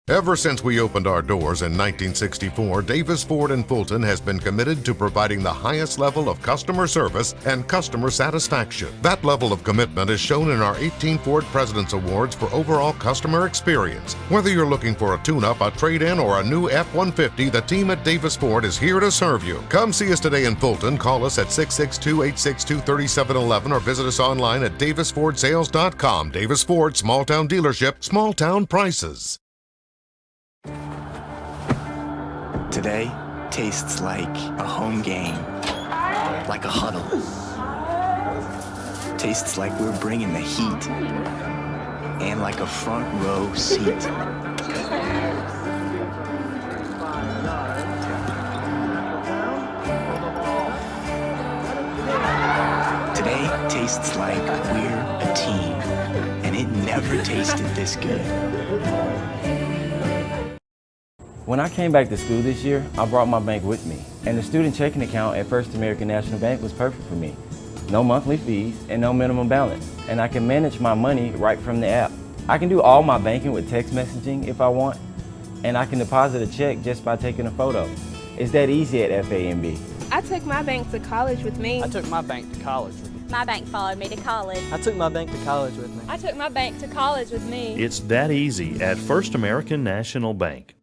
Ever since we opened our doors in 1964, Davis Ford in Fulton has been committed to providing the highest level of customer service and customer satisfaction. That level of commitment is shown in our 18 Ford President's Awards for overall customer experience. Whether you're looking for a tune-up, a trade-in, or a new F-150, the team at Davis Ford is here to serve you. Come see us today in Fulton. Call us at 662-862-3711 or visit us online at davisfordsales.com. Davis Ford, small town dealership, small town prices. Today tastes like a home game, like a huddle. Tastes like we're bringing the heat, and like a front row seat. Today tastes like we're a team, and it never tasted this good. When I came back to school this year, I brought my bank with me, and the student checking account at First American National Bank was perfect for me. No monthly fees and no minimum balance, and I can manage my money right from the app. I can do all my banking with text messaging if I want, and I can deposit a check just by taking a photo. It's that easy at FAMB. I took my bank to college with me. I took my bank to college with me. My bank followed me to college. I took my bank to college with me. I took my bank to college with me. It's that easy at First American National Bank.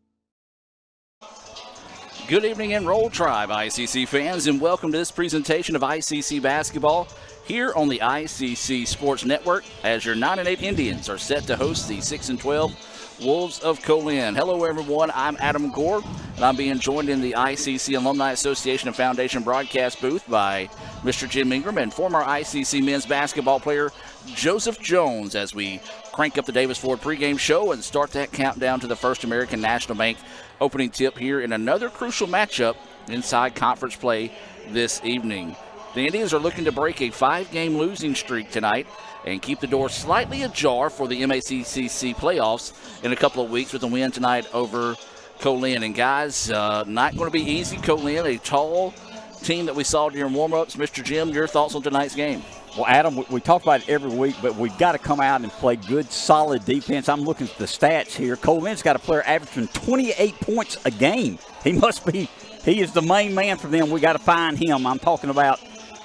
Good evening, Enroll Tribe ICC fans, and welcome to this presentation of ICC basketball here on the ICC Sports Network as your 9-8 Indians are set to host the 6-12 Wolves of Co-Lin. Hello, everyone. I'm Adam Gore, and I'm being joined in the ICC Alumni Association and Foundation broadcast booth by Mr. Jim Ingram and former ICC men's basketball player Joseph Jones as we crank up the Davis Ford pregame show and start that countdown to the First American National Bank opening tip here in another crucial matchup inside conference play this evening. The Indians are looking to break a 5-game losing streak tonight and keep the door slightly ajar for the MACCC playoffs in a couple of weeks with a win tonight over Co-Lin. And guys, not going to be easy. Co-Lin, a tall team that we saw during warm-ups. Mr. Jim, your thoughts on tonight's game? Well, Adam, we talk about it every week, but we've got to come out and play good, solid defense. I'm looking at the stats here. Co-Lin's got a player averaging 28 points a game. He is the main man for them. We got to find him. I'm talking about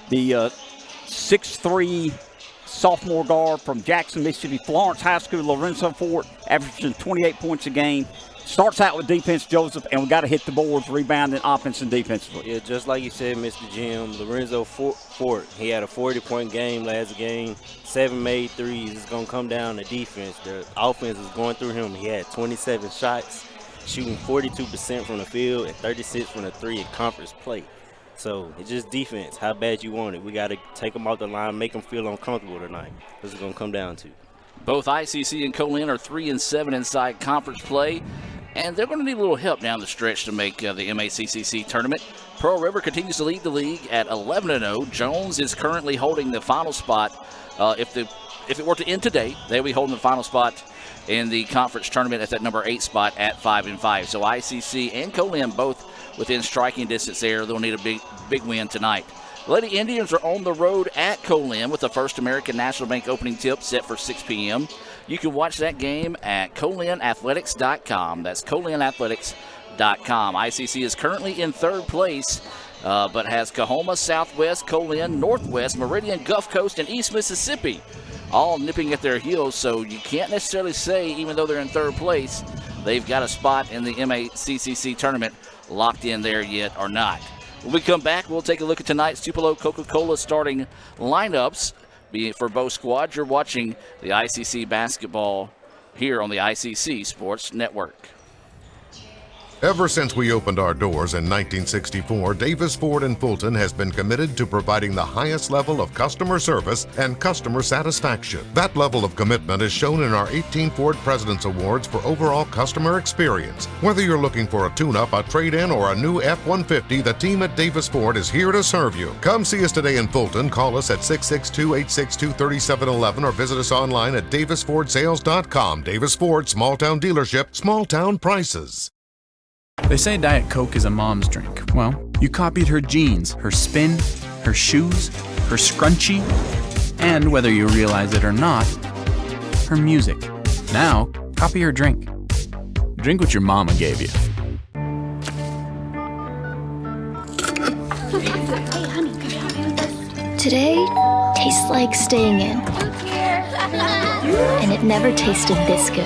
the 6'3", sophomore guard from Jackson, Mississippi, Florence High School, Lorenzo Fort, averaging 28 points a game. Starts out with defense, Joseph, and we got to hit the boards, rebounding offense and defensively. Yeah, just like you said, Mr. Jim, Lorenzo Fort, he had a 40-point game last game, 7 made threes. It's going to come down to defense. The offense is going through him. He had 27 shots, shooting 42% from the field and 36 from the three in conference play. So it's just defense, how bad you want it. We got to take them off the line, make them feel uncomfortable tonight. This is going to come down to. Both ICC and Co-Lin are 3-7 inside conference play, and they're going to need a little help down the stretch to make the MACCC tournament. Pearl River continues to lead the league at 11-0. Jones is currently holding the final spot. If it were to end today, they'll be holding the final spot in the conference tournament at that number 8 spot at 5-5. So ICC and Co-Lin both within striking distance there. They'll need a big win tonight. The Lady Indians are on the road at Co-Lin with the First American National Bank opening tip set for 6 p.m. You can watch that game at colinathletics.com. That's colinathletics.com. ICC is currently in 3rd place, but has Coahoma, Southwest, Co-Lin, Northwest, Meridian, Gulf Coast, and East Mississippi all nipping at their heels. So you can't necessarily say, even though they're in 3rd place, they've got a spot in the MACCC tournament locked in there yet or not. When we come back, we'll take a look at tonight's Tupelo Coca-Cola starting lineups for both squads. You're watching the ICC basketball here on the ICC Sports Network. Ever since we opened our doors in 1964, Davis Ford in Fulton has been committed to providing the highest level of customer service and customer satisfaction. That level of commitment is shown in our 18 Ford President's Awards for overall customer experience. Whether you're looking for a tune-up, a trade-in, or a new F-150, the team at Davis Ford is here to serve you. Come see us today in Fulton. Call us at 662-862-3711 or visit us online at davisfordsales.com. Davis Ford, small town dealership, small town prices. They say Diet Coke is a mom's drink. Well, you copied her jeans, her spin, her shoes, her scrunchie, and whether you realize it or not, her music. Now, copy her drink. Drink what your mama gave you. Hey, honey, could you help me with this? Today tastes like staying in. And it never tasted this good.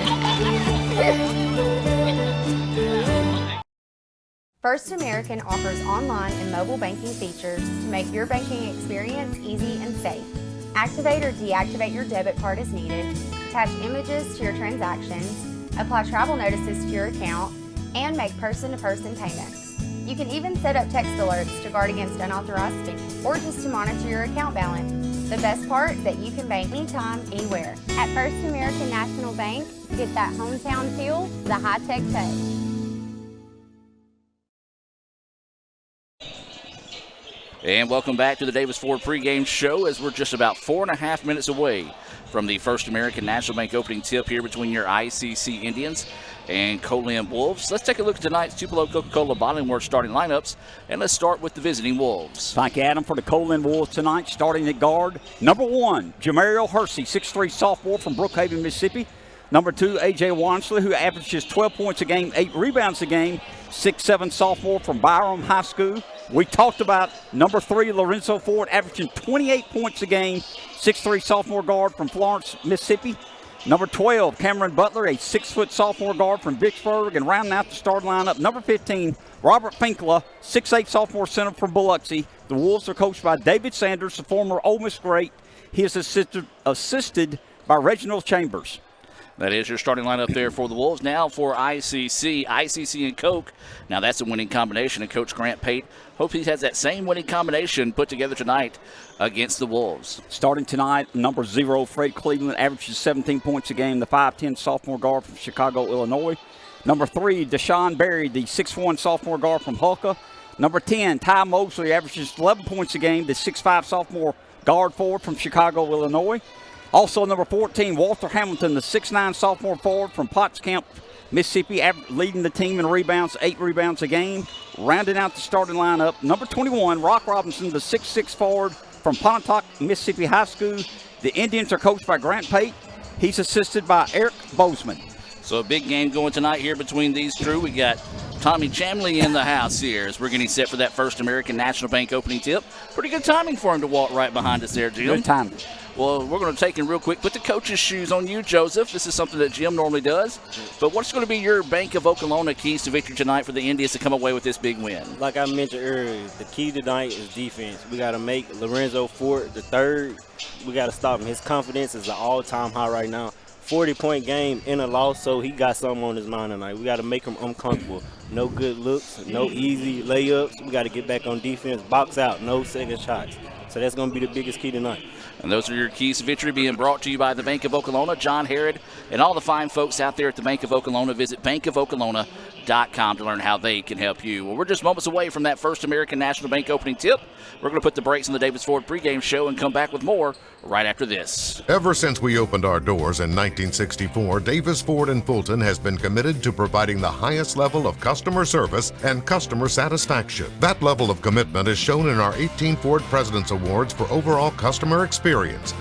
First American offers online and mobile banking features to make your banking experience easy and safe. Activate or deactivate your debit card as needed, attach images to your transactions, apply travel notices to your account, and make person-to-person payments. You can even set up text alerts to guard against unauthorized spending or just to monitor your account balance. The best part is that you can bank anytime, anywhere. At First American National Bank, get that hometown feel, the high-tech touch. And welcome back to the Davis Ford pregame show as we're just about 4.5 minutes away from the First American National Bank opening tip here between your ICC Indians and Co-Lin Wolves. Let's take a look at tonight's Tupelo Coca-Cola Bottling Works starting lineups, and let's start with the visiting Wolves. Thank you, Adam, for the Co-Lin Wolves tonight. Starting at guard, number 1, Jamario Hersey, 6'3" sophomore from Brookhaven, Mississippi. Number 2, A.J. Wansley, who averages 12 points a game, 8 rebounds a game, 6'7" sophomore from Byram High School. We talked about number 3, Lorenzo Ford, averaging 28 points a game, 6'3" sophomore guard from Florence, Mississippi. Number 12, Cameron Butler, a 6' sophomore guard from Vicksburg. And rounding out the starting lineup, number 15, Robert Finkler, 6'8" sophomore center from Biloxi. The Wolves are coached by David Sanders, the former Ole Miss great. He is assisted by Reginald Chambers. That is your starting lineup there for the Wolves. Now for ICC and Coke. Now that's a winning combination, and Coach Grant Pate hopes he has that same winning combination put together tonight against the Wolves. Starting tonight, number 0, Fred Cleveland, averages 17 points a game, the 5'10" sophomore guard from Chicago, Illinois. Number 3, Deshaun Berry, the 6'1" sophomore guard from Hulka. Number 10, Ty Mosley, averages 11 points a game, the 6'5" sophomore guard forward from Chicago, Illinois. Also, number 14, Walter Hamilton, the 6'9" sophomore forward from Potts Camp, Mississippi, leading the team in rebounds, 8 rebounds a game. Rounding out the starting lineup, number 21, Rock Robinson, the 6'6" forward from Pontotoc, Mississippi High School. The Indians are coached by Grant Pate. He's assisted by Eric Bozeman. So a big game going tonight here between these two. We got Tommy Chamley in the house here as we're getting set for that First American National Bank opening tip. Pretty good timing for him to walk right behind us there, Jim. Good timing. Well, we're going to take in real quick. Put the coach's shoes on you, Joseph. This is something that Jim normally does. But what's going to be your Bank of Okolona keys to victory tonight for the Indians to come away with this big win? Like I mentioned earlier, the key tonight is defense. We got to make Lorenzo Ford the third. We got to stop him. His confidence is an all-time high right now. 40-point game in a loss, so he got something on his mind tonight. We got to make him uncomfortable. No good looks, no easy layups. We got to get back on defense, box out, no second shots. So that's going to be the biggest key tonight. And those are your keys to victory being brought to you by the Bank of Okolona, John Herod, and all the fine folks out there at the Bank of Okolona. Visit bankofokolona.com to learn how they can help you. Well, we're just moments away from that First American National Bank opening tip. We're going to put the brakes on the Davis Ford pregame show and come back with more right after this. Ever since we opened our doors in 1964, Davis Ford in Fulton has been committed to providing the highest level of customer service and customer satisfaction. That level of commitment is shown in our 18 Ford President's Awards for overall customer experience.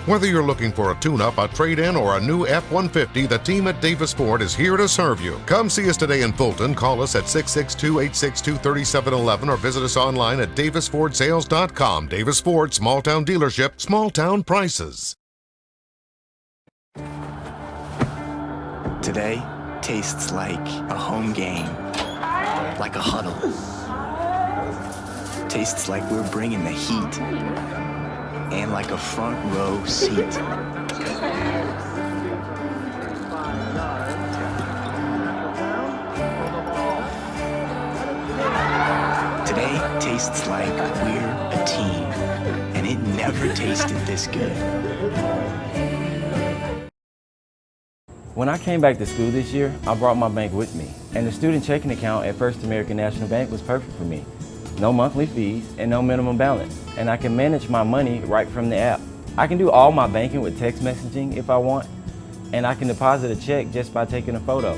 Whether you're looking for a tune-up, a trade-in, or a new F-150, the team at Davis Ford is here to serve you. Come see us today in Fulton. Call us at 662-862-3711 or visit us online at davisfordsales.com. Davis Ford, small-town dealership, small-town prices. Today tastes like a home game, like a huddle. Tastes like we're bringing the heat, and like a front row seat. Today tastes like we're a team, and it never tasted this good. When I came back to school this year, I brought my bank with me, and the student checking account at First American National Bank was perfect for me. No monthly fees and no minimum balance, and I can manage my money right from the app. I can do all my banking with text messaging if I want, and I can deposit a check just by taking a photo.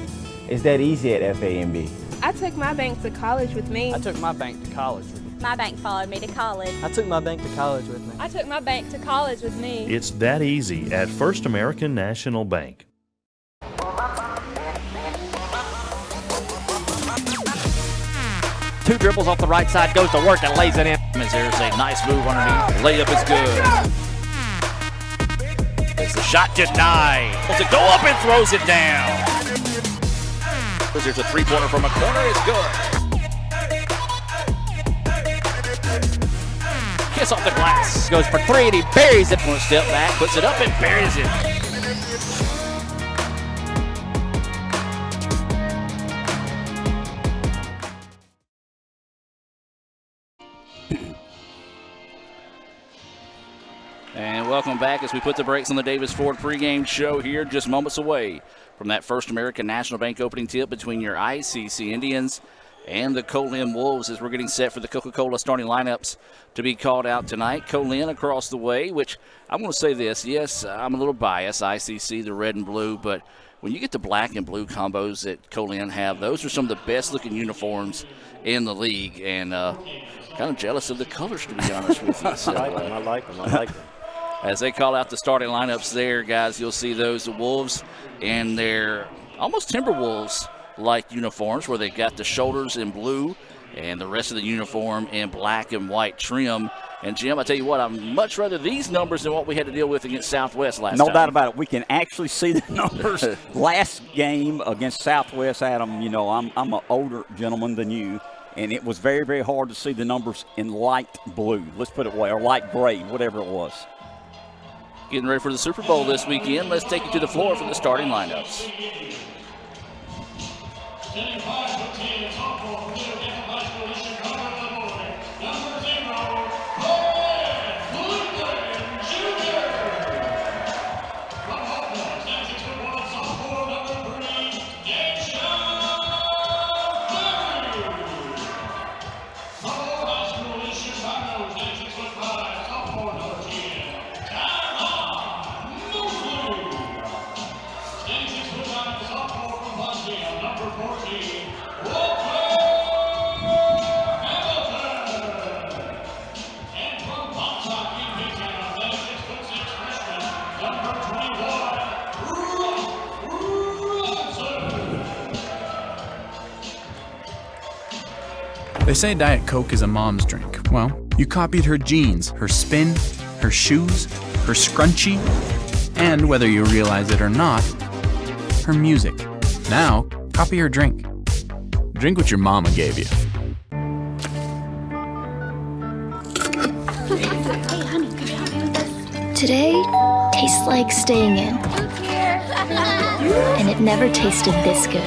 It's that easy at FAMB. I took my bank to college with me. I took my bank to college with me. My bank followed me to college. I took my bank to college with me. I took my bank to college with me. It's that easy at First American National Bank. 2 dribbles off the right side, goes to work and lays it in. As there's a nice move underneath. Layup is good. As the shot denied. To go up and throws it down. There's a three-pointer from a corner. It's good. Kiss off the glass. Goes for 3 and he buries it. One step back, puts it up and buries it. And welcome back as we put the brakes on the Davis Ford pregame show here, just moments away from that First American National Bank opening tip between your ICC Indians and the Co-Lin Wolves as we're getting set for the Coca-Cola starting lineups to be called out tonight. Co-Lin across the way, which I'm going to say this. Yes, I'm a little biased, ICC, the red and blue, but when you get the black and blue combos that Co-Lin have, those are some of the best-looking uniforms in the league, and kind of jealous of the colors, to be honest with you. So, I like them. As they call out the starting lineups there, guys, you'll see those, the Wolves and their almost Timberwolves-like uniforms where they've got the shoulders in blue and the rest of the uniform in black and white trim. And, Jim, I tell you what, I'd much rather these numbers than what we had to deal with against Southwest last time. No doubt about it. We can actually see the numbers. Last game against Southwest, Adam, you know, I'm an older gentleman than you, and it was very, very hard to see the numbers in light blue. Let's put it away, or light gray, whatever it was. Getting ready for the Super Bowl this weekend. Let's take you to the floor for the starting lineups. They say Diet Coke is a mom's drink. Well, you copied her jeans, her spin, her shoes, her scrunchie, and whether you realize it or not, her music. Now, copy her drink. Drink what your mama gave you. Hey, honey, could you help me with this? Today tastes like staying in. And it never tasted this good.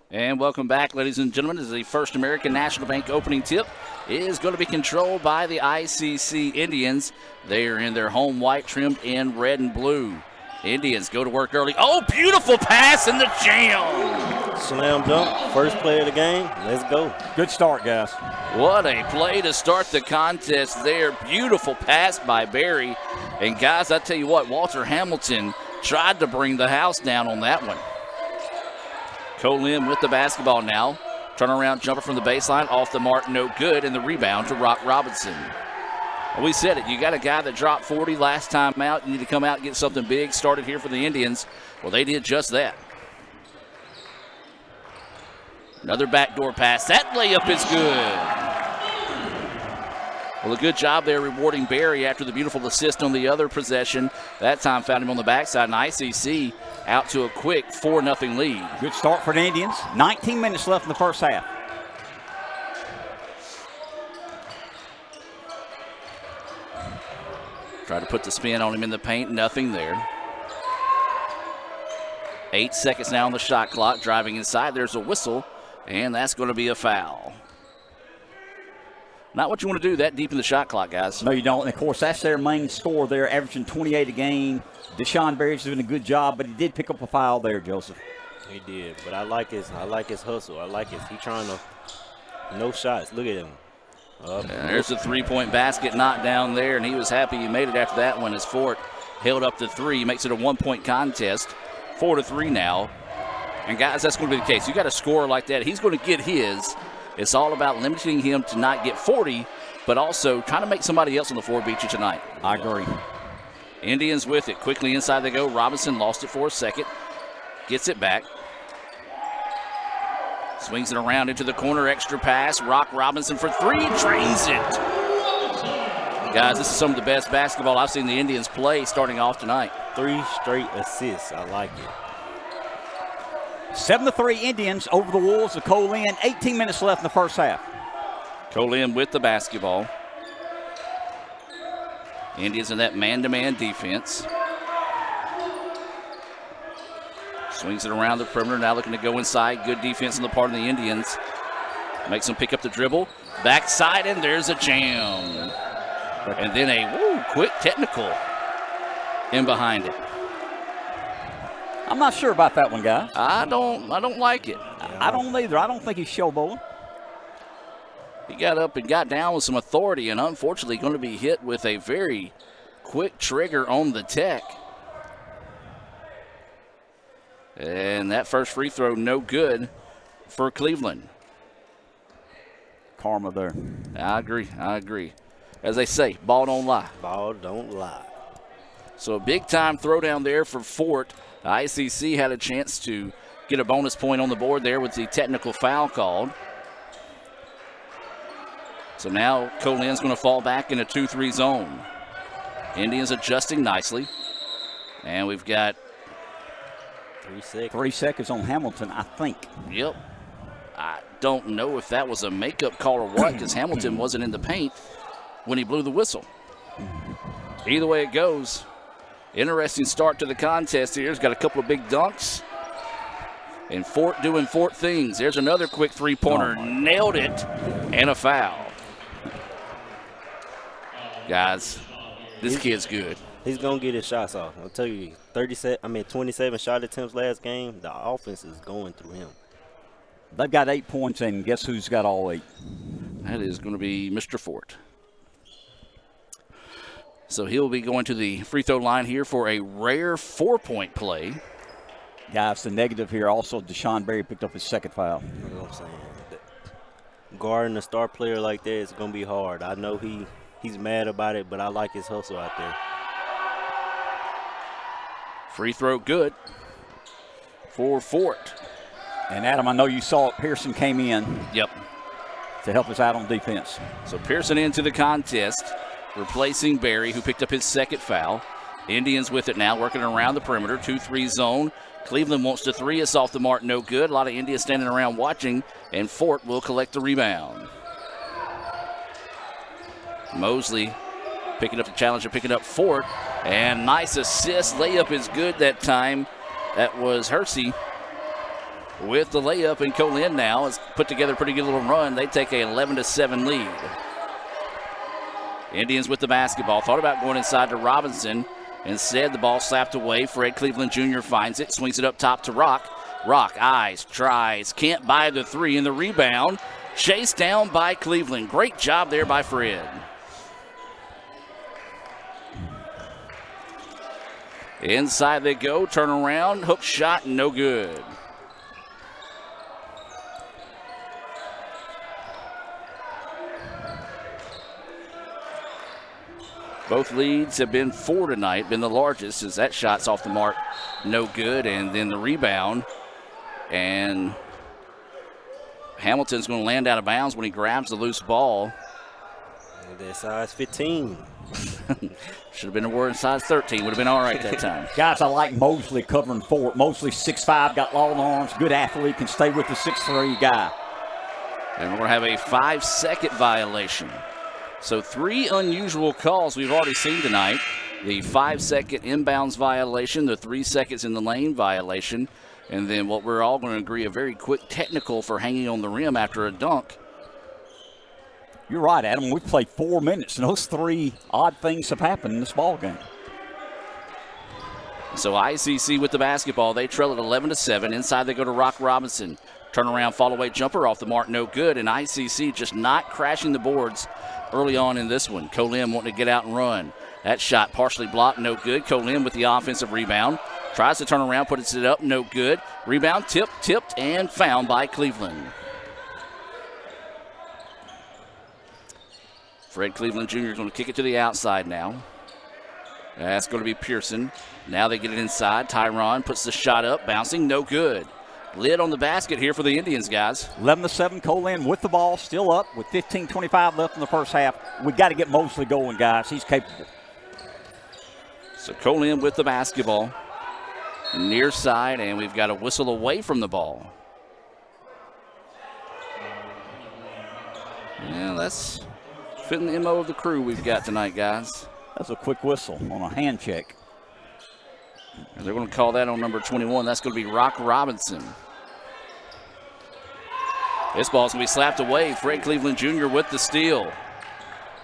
And welcome back, ladies and gentlemen, as the First American National Bank opening tip is going to be controlled by the ICC Indians. They are in their home white trimmed in red and blue. Indians go to work early. Oh, beautiful pass in the jam. Slam dunk, first play of the game. Let's go. Good start, guys. What a play to start the contest there. Beautiful pass by Barry. And, guys, I tell you what, Walter Hamilton tried to bring the house down on that one. Co-Lin with the basketball now. Turnaround jumper from the baseline, off the mark, no good, and the rebound to Rock Robinson. Well, we said it. You got a guy that dropped 40 last time out. You need to come out and get something big started here for the Indians. Well, they did just that. Another backdoor pass. That layup is good. Well, a good job there rewarding Barry after the beautiful assist on the other possession. That time found him on the backside, and ICC out to a quick 4-0 lead. Good start for the Indians. 19 minutes left in the first half. Try to put the spin on him in the paint. Nothing there. 8 seconds now on the shot clock. Driving inside. There's a whistle, and that's going to be a foul. Not what you want to do that deep in the shot clock, guys. No, you don't. And, of course, that's their main score there, averaging 28 a game. Deshaun Berry's doing a good job, but he did pick up a foul there, Joseph. He did, but I like his hustle. I like his. He trying to no shots. Look at him. There's a three-point basket knocked down there, and he was happy he made it after that one as Fort held up the three. Makes it a one-point contest, 4-3 now. And, guys, that's going to be the case. You got a scorer like that. He's going to get his. It's all about limiting him to not get 40, but also trying to make somebody else on the floor beat you tonight. I agree. Indians with it. Quickly inside they go. Robinson lost it for a second. Gets it back. Swings it around into the corner, extra pass. Rock Robinson for three, drains it. Guys, this is some of the best basketball I've seen the Indians play starting off tonight. 3 straight assists. I like it. 7-3 Indians over the Wolves of Co-Lin. 18 minutes left in the first half. Co-Lin with the basketball. Indians in that man-to-man defense. Swings it around the perimeter, now looking to go inside. Good defense on the part of the Indians. Makes them pick up the dribble. Backside, and there's a jam. And then a quick technical in behind it. I'm not sure about that one, guys. I don't like it. I don't either. I don't think he's showboating. He got up and got down with some authority, and unfortunately going to be hit with a very quick trigger on the tech. And that first free throw, no good for Cleveland. Karma there. I agree. As they say, ball don't lie. Ball don't lie. So a big-time throwdown there for Fort. ICC had a chance to get a bonus point on the board there with the technical foul called. So now Co-Lin's going to fall back in a 2-3 zone. Indians adjusting nicely. And we've got 3 seconds on Hamilton, I think. Yep. I don't know if that was a makeup call or what, because Hamilton wasn't in the paint when he blew the whistle. Either way it goes, interesting start to the contest here. He's got a couple of big dunks. And Fort doing Fort things. There's another quick three-pointer. Nailed it. And a foul. Guys, this kid's good. He's going to get his shots off. I'll tell you, 27 shot attempts last game. The offense is going through him. They've got 8 points, and guess who's got all 8? That is going to be Mr. Fort. So he'll be going to the free throw line here for a rare 4-point play. Guys, the negative here also, Deshaun Berry picked up his second foul. That's what I'm saying. Guarding a star player like that is going to be hard. I know he's mad about it, but I like his hustle out there. Free throw good for Fort. And Adam, I know you saw it. Pearson came in. Yep. To help us out on defense. So Pearson into the contest, replacing Berry, who picked up his second foul. Indians with it now, working around the perimeter, 2-3 zone. Cleveland wants to three. It's off the mark, no good. A lot of Indians standing around watching, and Fort will collect the rebound. Mosley picking up the challenger, picking up Fort, and nice assist. Layup is good that time. That was Hersey with the layup, and Co-Lin now has put together a pretty good little run. They take a 11-7 lead. Indians with the basketball. Thought about going inside to Robinson. Instead, the ball slapped away. Fred Cleveland Jr. finds it, swings it up top to Rock. Rock eyes, tries, can't buy the three, and the rebound chased down by Cleveland. Great job there by Fred. Inside they go, turn around, hook shot, no good. Both leads have been 4 tonight, been the largest, as that shot's off the mark, no good. And then the rebound, and Hamilton's going to land out of bounds when he grabs the loose ball. That size 15. Should have been a word size 13. Would have been all right that time. Guys, I like Mosley covering Fort. Mosley 6'5", got long arms, good athlete, can stay with the 6'3" guy. And we're going to have a 5-second violation. So 3 unusual calls we've already seen tonight. The 5-second inbounds violation, the 3 seconds in the lane violation, and then what we're all going to agree, a very quick technical for hanging on the rim after a dunk. You're right, Adam. We've played 4 minutes, and those 3 odd things have happened in this ball game. So ICC with the basketball. They trail at 11-7. Inside they go to Rock Robinson. Turnaround, fall-away jumper off the mark, no good. And ICC just not crashing the boards early on in this one. Co-Lin wanting to get out and run. That shot partially blocked, no good. Co-Lin with the offensive rebound. Tries to turn around, puts it up, no good. Rebound, tipped, and found by Cleveland. Fred Cleveland Jr. is going to kick it to the outside now. That's going to be Pearson. Now they get it inside. Tyron puts the shot up, bouncing, no good. lid on the basket here for the Indians, guys. 11-7, Co-Lin with the ball, still up with 15:25 left in the first half. We got to get Mosley going, guys. He's capable. So Co-Lin with the basketball, near side, and we've got a whistle away from the ball. Yeah, that's fitting the MO of the crew we've got tonight, guys. That's a quick whistle on a hand check. And they're going to call that on number 21. That's going to be Rock Robinson. This ball's going to be slapped away. Fred Cleveland Jr. with the steal.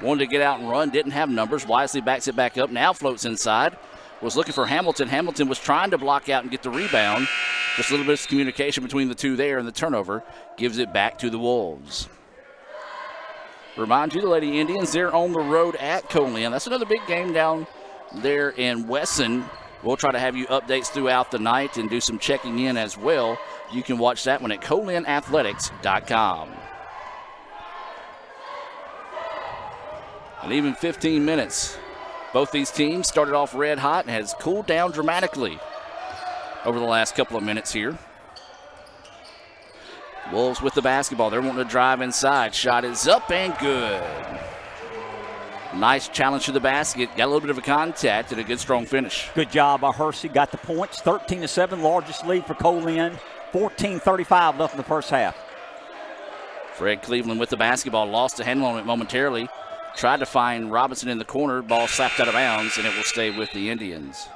Wanted to get out and run, didn't have numbers. Wisely backs it back up, now floats inside. Was looking for Hamilton. Hamilton was trying to block out and get the rebound. Just a little bit of communication between the two there, and the turnover gives it back to the Wolves. Remind you, the Lady Indians, they're on the road at Co-Lin. That's another big game down there in Wesson. We'll try to have you updates throughout the night and do some checking in as well. You can watch that one at colinathletics.com. And even 15 minutes. Both these teams started off red hot and has cooled down dramatically over the last couple of minutes here. Wolves with the basketball. They're wanting to drive inside. Shot is up and good. Nice challenge to the basket. Got a little bit of a contact and a good strong finish. Good job by Hersey. Got the points. 13-7, largest lead for Co-Lin. 14:35 left in the first half. Fred Cleveland with the basketball. Lost a handle on it momentarily. Tried to find Robinson in the corner. Ball slapped out of bounds, and it will stay with the Indians.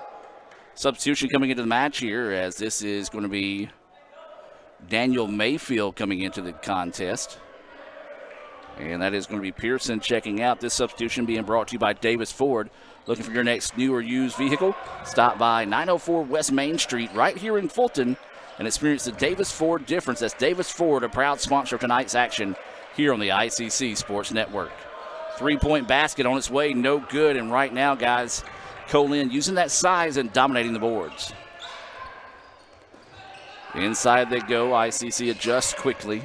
Substitution coming into the match here, as this is going to be Daniel Mayfield coming into the contest. And that is going to be Pearson checking out. This substitution being brought to you by Davis Ford. Looking for your next new or used vehicle? Stop by 904 West Main Street right here in Fulton and experience the Davis Ford difference. That's Davis Ford, a proud sponsor of tonight's action here on the ICC Sports Network. Three-point basket on its way, no good. And right now, guys, Co-Lin using that size and dominating the boards. Inside they go. ICC adjusts quickly.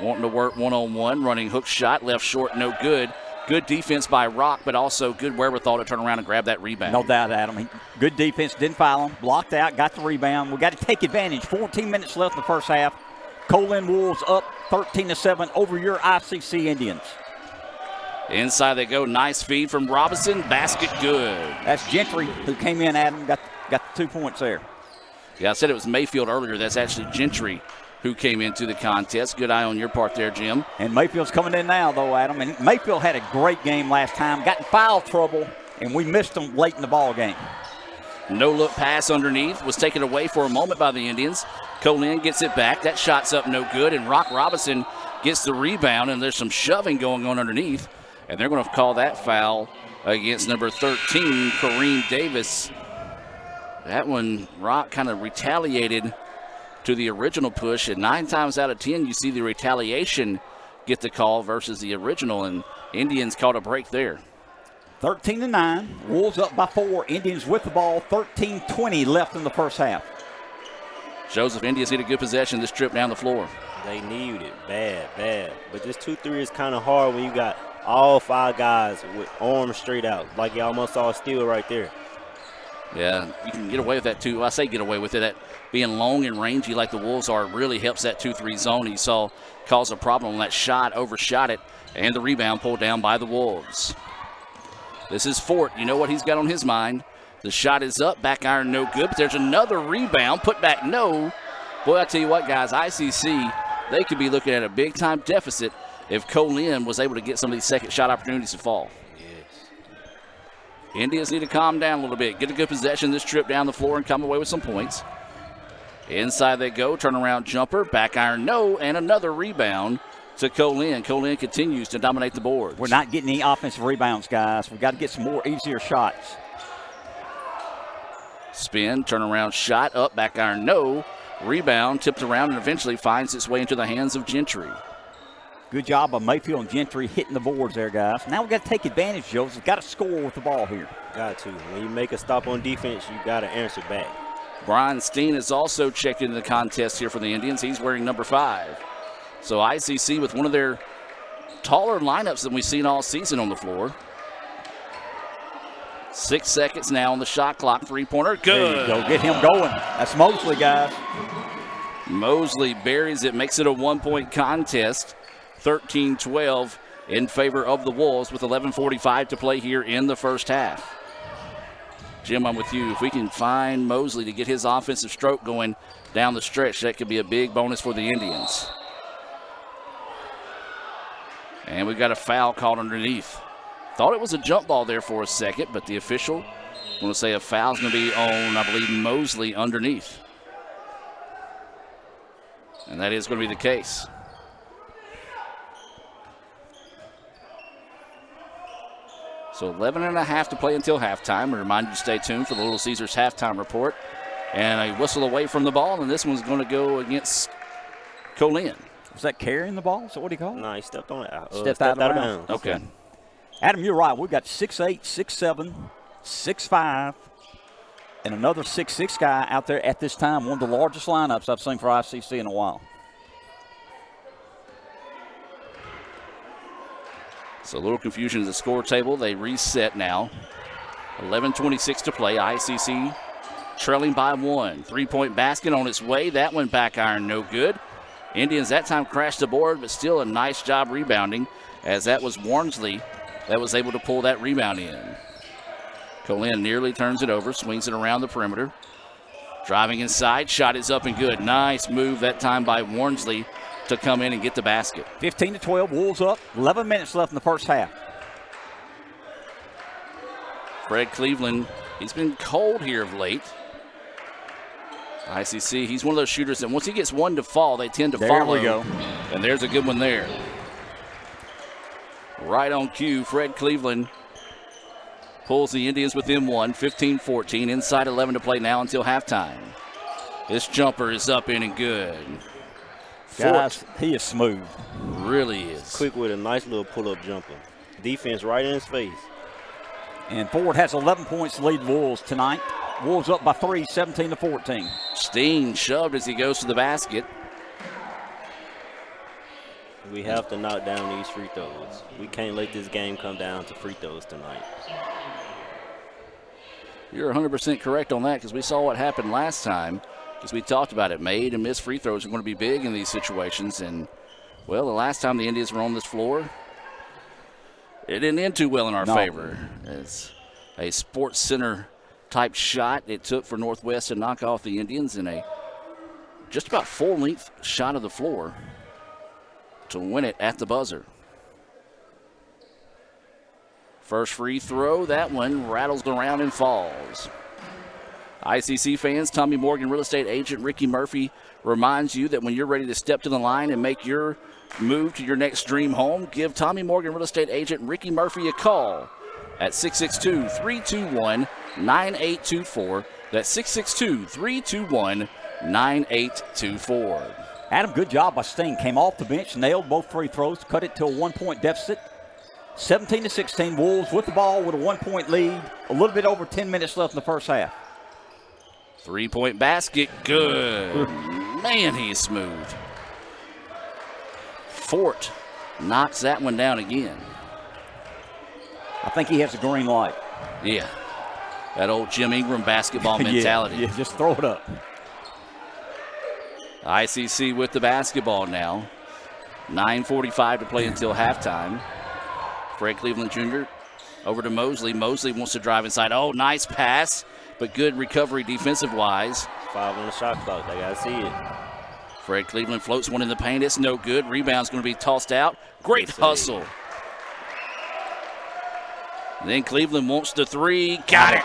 Wanting to work one-on-one, running hook shot, left short, no good. Good defense by Rock, but also good wherewithal to turn around and grab that rebound. No doubt, Adam. Good defense, didn't foul him, blocked out, got the rebound. We got to take advantage. 14 minutes left in the first half. Co-Lin Wolves up 13-7 over your ICC Indians. Inside they go. Nice feed from Robinson. Basket good. That's Gentry who came in, Adam. Got the 2 points there. Yeah, I said it was Mayfield earlier. That's actually Gentry who came into the contest. Good eye on your part there, Jim. And Mayfield's coming in now, though, Adam. And Mayfield had a great game last time. Got in foul trouble, and we missed him late in the ball game. No-look pass underneath. Was taken away for a moment by the Indians. Co-Lin gets it back. That shot's up no good, and Rock Robinson gets the rebound, and there's some shoving going on underneath. And they're going to call that foul against number 13, Kareem Davis. That one, Rock kind of retaliated to the original push, and 9 times out of 10 you see the retaliation get the call versus the original, and Indians caught a break there. 13-9, Wolves up by 4. Indians with the ball, 13:20 left in the first half. Joseph, Indians need a good possession this trip down the floor. They need it bad. But this 2-3 is kind of hard when you got all 5 guys with arms straight out, like you almost saw a steal right there. Yeah, you can get away with that too. Well, I say get away with it. That being long and rangy like the Wolves are really helps that 2-3 zone. You saw cause a problem on that shot, overshot it, and the rebound pulled down by the Wolves. This is Fort. You know what he's got on his mind. The shot is up, back iron no good, but there's another rebound, put back no. Boy, I tell you what, guys, ICC, they could be looking at a big-time deficit if Co-Lin was able to get some of these second shot opportunities to fall. Indians need to calm down a little bit, get a good possession this trip down the floor and come away with some points. Inside they go, turnaround jumper, back iron no, and another rebound to Co-Lin. Co-Lin continues to dominate the boards. We're not getting any offensive rebounds, guys. We've got to get some more easier shots. Spin, turnaround shot, up, back iron no. Rebound, tipped around, and eventually finds its way into the hands of Gentry. Good job of Mayfield and Gentry hitting the boards there, guys. Now we've got to take advantage, Joseph. We've got to score with the ball here. Got to. When you make a stop on defense, you got to answer back. Brian Steen is also checked into the contest here for the Indians. He's wearing number 5. So ICC with one of their taller lineups than we've seen all season on the floor. 6 seconds now on the shot clock. Three-pointer, good. There you go. Get him going. That's Mosley, guys. Mosley buries it, makes it a 1-point contest. 13-12 in favor of the Wolves with 11:45 to play here in the first half. Jim, I'm with you. If we can find Mosley to get his offensive stroke going down the stretch, that could be a big bonus for the Indians. And we've got a foul called underneath. Thought it was a jump ball there for a second, but the official going to say a foul's going to be on, I believe, Mosley underneath. And that is going to be the case. So 11.5 to play until halftime. I remind you to stay tuned for the Little Caesars halftime report. And a whistle away from the ball, and this one's going to go against Co-Lin. Was that carrying the ball? Is that what he called? No, he stepped on it. Stepped out of bounds. Okay. Adam, you're right. We've got 6'8", 6'7", 6'5", and another 6'6" guy out there at this time. One of the largest lineups I've seen for ICC in a while. So a little confusion in the score table. They reset now. 11:26 to play. ICC trailing by 1. 3-point basket on its way. That one back iron, no good. Indians that time crashed the board, but still a nice job rebounding, as that was Warnsley that was able to pull that rebound in. Co-Lin nearly turns it over, swings it around the perimeter. Driving inside, shot is up and good. Nice move that time by Warnsley to come in and get the basket. 15-12, Wolves up. 11 minutes left in the first half. Fred Cleveland, he's been cold here of late. ICC, he's one of those shooters that once he gets one to fall, they tend to follow. There we go. And there's a good one there. Right on cue, Fred Cleveland pulls the Indians within 1, 15-14. Inside 11 to play now until halftime. This jumper is up in and good. Guys, he is smooth. Really is. Quick with a nice little pull-up jumper. Defense right in his face. And Ford has 11 points to lead Wolves tonight. Wolves up by 3, 17-14. Steen shoved as he goes to the basket. We have to knock down these free throws. We can't let this game come down to free throws tonight. You're 100% correct on that, because we saw what happened last time. Because we talked about it, made and missed free throws are going to be big in these situations. And, well, the last time the Indians were on this floor, it didn't end too well in our favor. It's a Sports Center type shot it took for Northwest to knock off the Indians in a just about full-length shot of the floor to win it at the buzzer. First free throw, that one rattles around and falls. ICC fans, Tommy Morgan real estate agent Ricky Murphy reminds you that when you're ready to step to the line and make your move to your next dream home, give Tommy Morgan real estate agent Ricky Murphy a call at 662-321-9824. That's 662-321-9824. Adam, good job by Steen. Came off the bench, nailed both free throws, cut it to a 1-point deficit. 17-16, Wolves with the ball with a 1-point lead. A little bit over 10 minutes left in the first half. 3-point basket, good. Man, he's smooth. Fort knocks that one down again. I think he has a green light. Yeah, that old Jim Ingram basketball mentality. Yeah, just throw it up. ICC with the basketball now. 9:45 to play until halftime. Fred Cleveland Jr. over to Mosley. Mosley wants to drive inside. Oh, nice pass, but good recovery defensive-wise. 5 on the shot clock. They got to see it. Fred Cleveland floats one in the paint. It's no good. Rebound's going to be tossed out. Great hustle. Then Cleveland wants the three. Got it.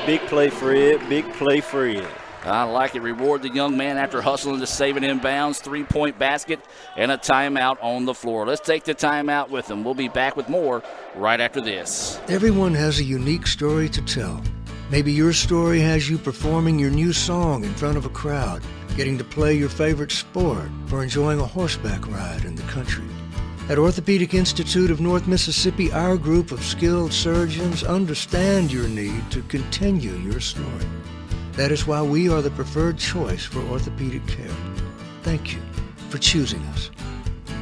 Big play, Fred. Big play, Fred. I like it. Reward the young man after hustling to save it inbounds. 3-point basket and a timeout on the floor. Let's take the timeout with them. We'll be back with more right after this. Everyone has a unique story to tell. Maybe your story has you performing your new song in front of a crowd, getting to play your favorite sport, or enjoying a horseback ride in the country. At Orthopedic Institute of North Mississippi, our group of skilled surgeons understand your need to continue your story. That is why we are the preferred choice for orthopedic care. Thank you for choosing us.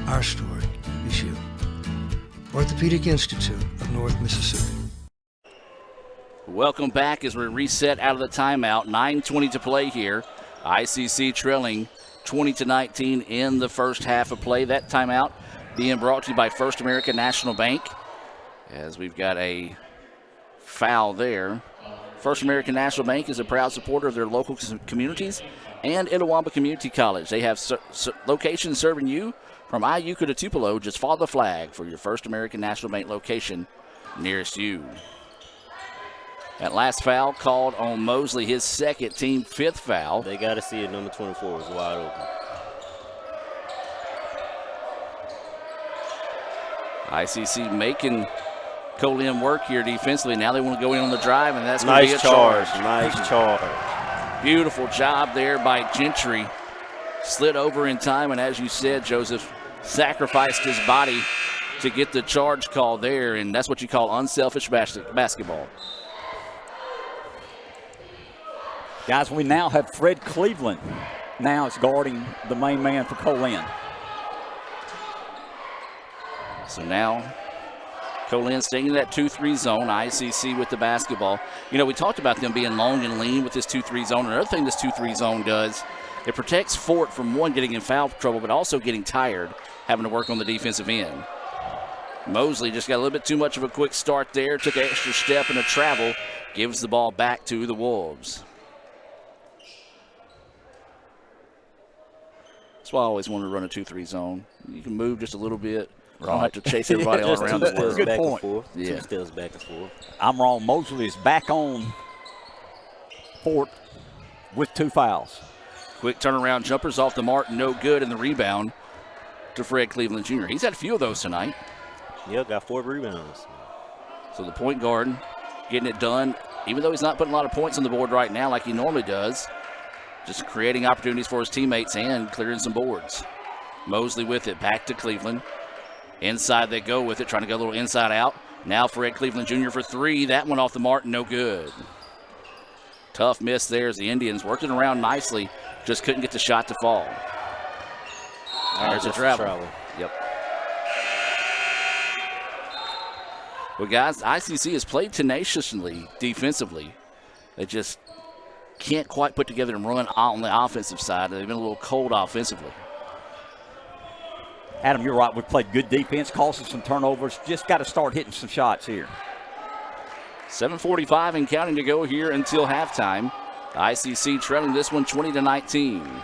Our story is you. Orthopedic Institute of North Mississippi. Welcome back as we reset out of the timeout. 9:20 to play here. ICC trailing 20-19 in the first half of play. That timeout being brought to you by First American National Bank, as we've got a foul there. First American National Bank is a proud supporter of their local communities and Itawamba Community College. They have locations serving you from Iuka to Tupelo. Just follow the flag for your First American National Bank location nearest you. That last foul called on Mosley, his second, team fifth foul. They got to see it. Number 24 is wide open. ICC making Co-Lin work here defensively. Now they want to go in on the drive, and that's going to be a charge. Nice charge. Beautiful job there by Gentry. Slid over in time, and as you said, Joseph sacrificed his body to get the charge call there, and that's what you call unselfish basketball. Guys, we now have Fred Cleveland. Now is guarding the main man for Co-Lin. So now Co-Lin staying in that 2-3 zone. ICC with the basketball. You know, we talked about them being long and lean with this 2-3 zone. Another thing this 2-3 zone does, it protects Fort from, one, getting in foul trouble, but also getting tired, having to work on the defensive end. Mosley just got a little bit too much of a quick start there, took an extra step and a travel, gives the ball back to the Wolves. That's why I always wanted to run a 2-3 zone. You can move just a little bit. Right. Don't have to chase everybody all around the world. Good point. Two steps back and forth. I'm wrong. Mosley is back on Fort with 2 fouls. Quick turnaround jumpers off the mark, no good, and the rebound to Fred Cleveland Jr. He's had a few of those tonight. Yeah, got 4 rebounds. So the point guard getting it done, even though he's not putting a lot of points on the board right now like he normally does, just creating opportunities for his teammates and clearing some boards. Mosley with it, back to Cleveland. Inside they go with it, trying to go a little inside out. Now Fred Cleveland Jr. for 3. That one off the mark, no good. Tough miss there as the Indians worked it around nicely, just couldn't get the shot to fall. There's a travel. Yep. Well, guys, ICC has played tenaciously defensively. They just can't quite put together and run on the offensive side. They've been a little cold offensively. Adam, you're right. We've played good defense, causing some turnovers. Just got to start hitting some shots here. 7:45 and counting to go here until halftime. ICC trailing this one 20-19.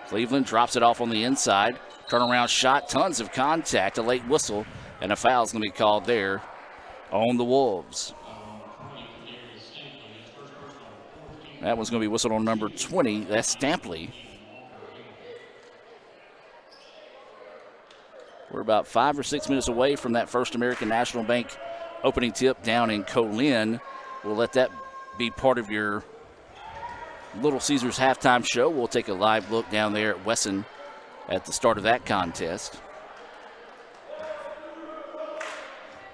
Cleveland drops it off on the inside. Turnaround shot, tons of contact, a late whistle, and a foul is going to be called there on the Wolves. That one's going to be whistled on number 20. That's Stampley. We're about 5 or 6 minutes away from that First American National Bank opening tip down in Co-Lin. We'll let that be part of your Little Caesars halftime show. We'll take a live look down there at Wesson at the start of that contest.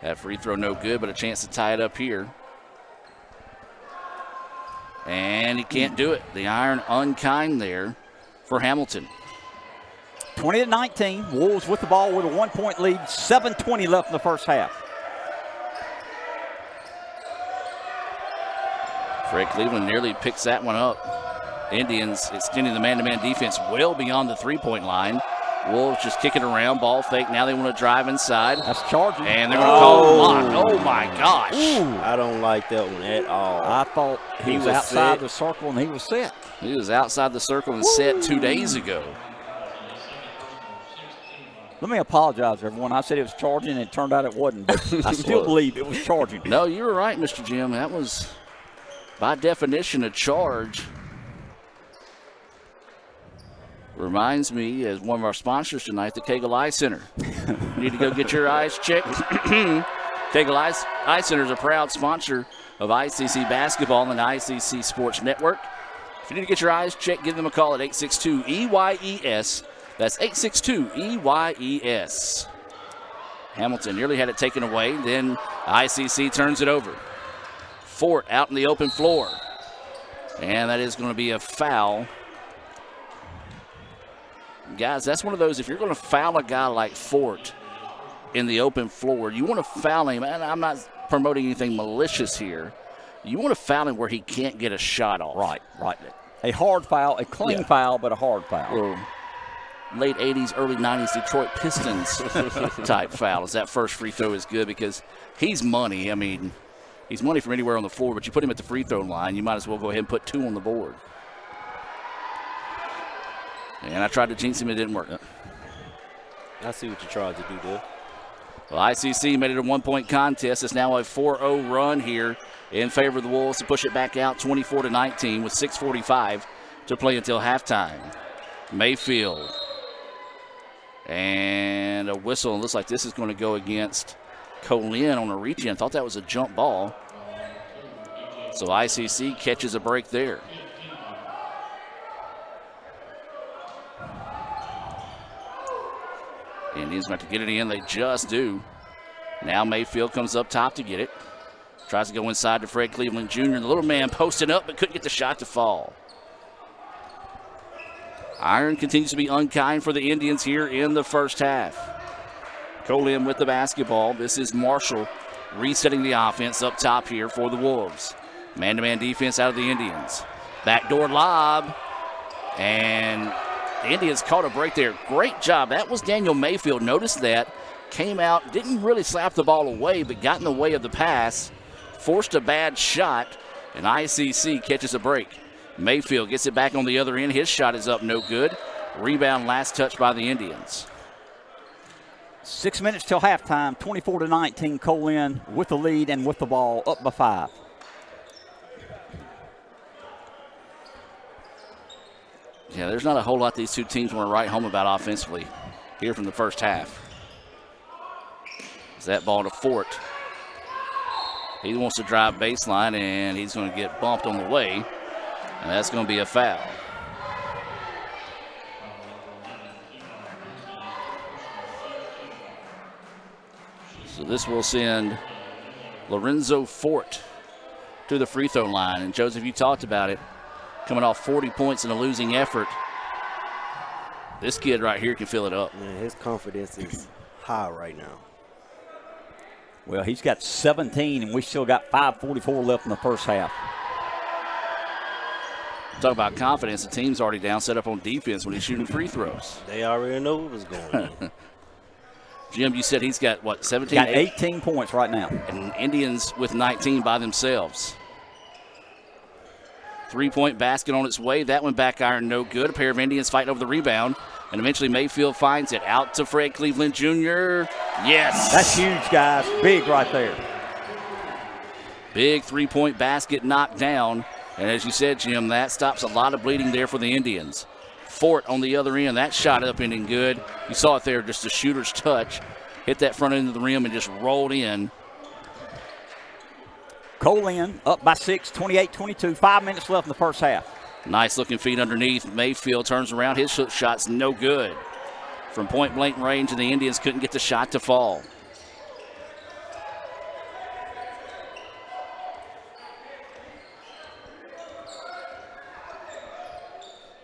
That free throw no good, but a chance to tie it up here. And he can't do it. The iron unkind there for Hamilton. 20-19. Wolves with the ball with a 1-point lead. 7:20 left in the first half. Fred Cleveland nearly picks that one up. Indians extending the man-to-man defense well beyond the three-point line. Wolves just kicking around, ball fake. Now they want to drive inside. That's charging. And they're going to call a block. Oh, my gosh. Ooh. I don't like that one at all. I thought he was outside the circle and he was set. He was outside the circle and set 2 days ago. Let me apologize, everyone. I said it was charging, and it turned out it wasn't. But I still believe it was charging. No, you were right, Mr. Jim. That was, by definition, a charge. Reminds me, as one of our sponsors tonight, the Kegel Eye Center. You need to go get your eyes checked. Kegel Eye Center is a proud sponsor of ICC basketball and the ICC Sports Network. If you need to get your eyes checked, give them a call at 862-EYES. That's 862-EYES. Hamilton nearly had it taken away. Then ICC turns it over. Fort out in the open floor. And that is going to be a foul. Guys, that's one of those, if you're going to foul a guy like Fort in the open floor, you want to foul him. And I'm not promoting anything malicious here. You want to foul him where he can't get a shot off. Right. A hard foul, a clean foul, but a hard foul. Well, late 80s, early 90s Detroit Pistons type foul. As that first free throw is good because he's money. I mean, he's money from anywhere on the floor, but you put him at the free throw line, you might as well go ahead and put 2 on the board. And I tried to jinx him, it didn't work. I see what you tried to do there. Well, ICC made it a 1-point contest. It's now a 4-0 run here in favor of the Wolves to push it back out 24-19 with 6:45 to play until halftime. Mayfield. And a whistle. It looks like this is going to go against Co-Lin on a reach-in. I thought that was a jump ball. So ICC catches a break there. Indians going to get it in. They just do. Now Mayfield comes up top to get it. Tries to go inside to Fred Cleveland Jr. The little man posted up but couldn't get the shot to fall. Iron continues to be unkind for the Indians here in the first half. Co-Lin with the basketball. This is Marshall resetting the offense up top here for the Wolves. Man-to-man defense out of the Indians. Backdoor lob. And the Indians caught a break there. Great job. That was Daniel Mayfield. Notice that. Came out, didn't really slap the ball away, but got in the way of the pass. Forced a bad shot, and ICC catches a break. Mayfield gets it back on the other end. His shot is up, no good. Rebound, last touch by the Indians. 6 minutes till halftime, 24-19. Co-Lin with the lead and with the ball, up by 5. Yeah, there's not a whole lot these two teams want to write home about offensively here from the first half. Is that ball to Fort. He wants to drive baseline, and he's going to get bumped on the way, and that's going to be a foul. So this will send Lorenzo Fort to the free throw line. And Joseph, you talked about it, coming off 40 points in a losing effort. This kid right here can fill it up. Man, his confidence is high right now. Well, he's got 17, and we still got 5:44 left in the first half. Talk about confidence. The team's already down, set up on defense when he's shooting free throws. They already know what was going on. Jim, you said he's got, what, 17? Got 18 points right now. And Indians with 19 by themselves. 3-point basket on its way. That one back iron, no good. A pair of Indians fighting over the rebound. And eventually Mayfield finds it. Out to Fred Cleveland Jr. Yes. That's huge, guys. Big right there. Big 3-point basket knocked down. And as you said, Jim, that stops a lot of bleeding there for the Indians. Fort on the other end. That shot up ending good. You saw it there, just a shooter's touch. Hit that front end of the rim and just rolled in. Co-Lin up by 6, 28-22. 5 minutes left in the first half. Nice looking feed underneath. Mayfield turns around. His shot's no good. From point blank range, and the Indians couldn't get the shot to fall.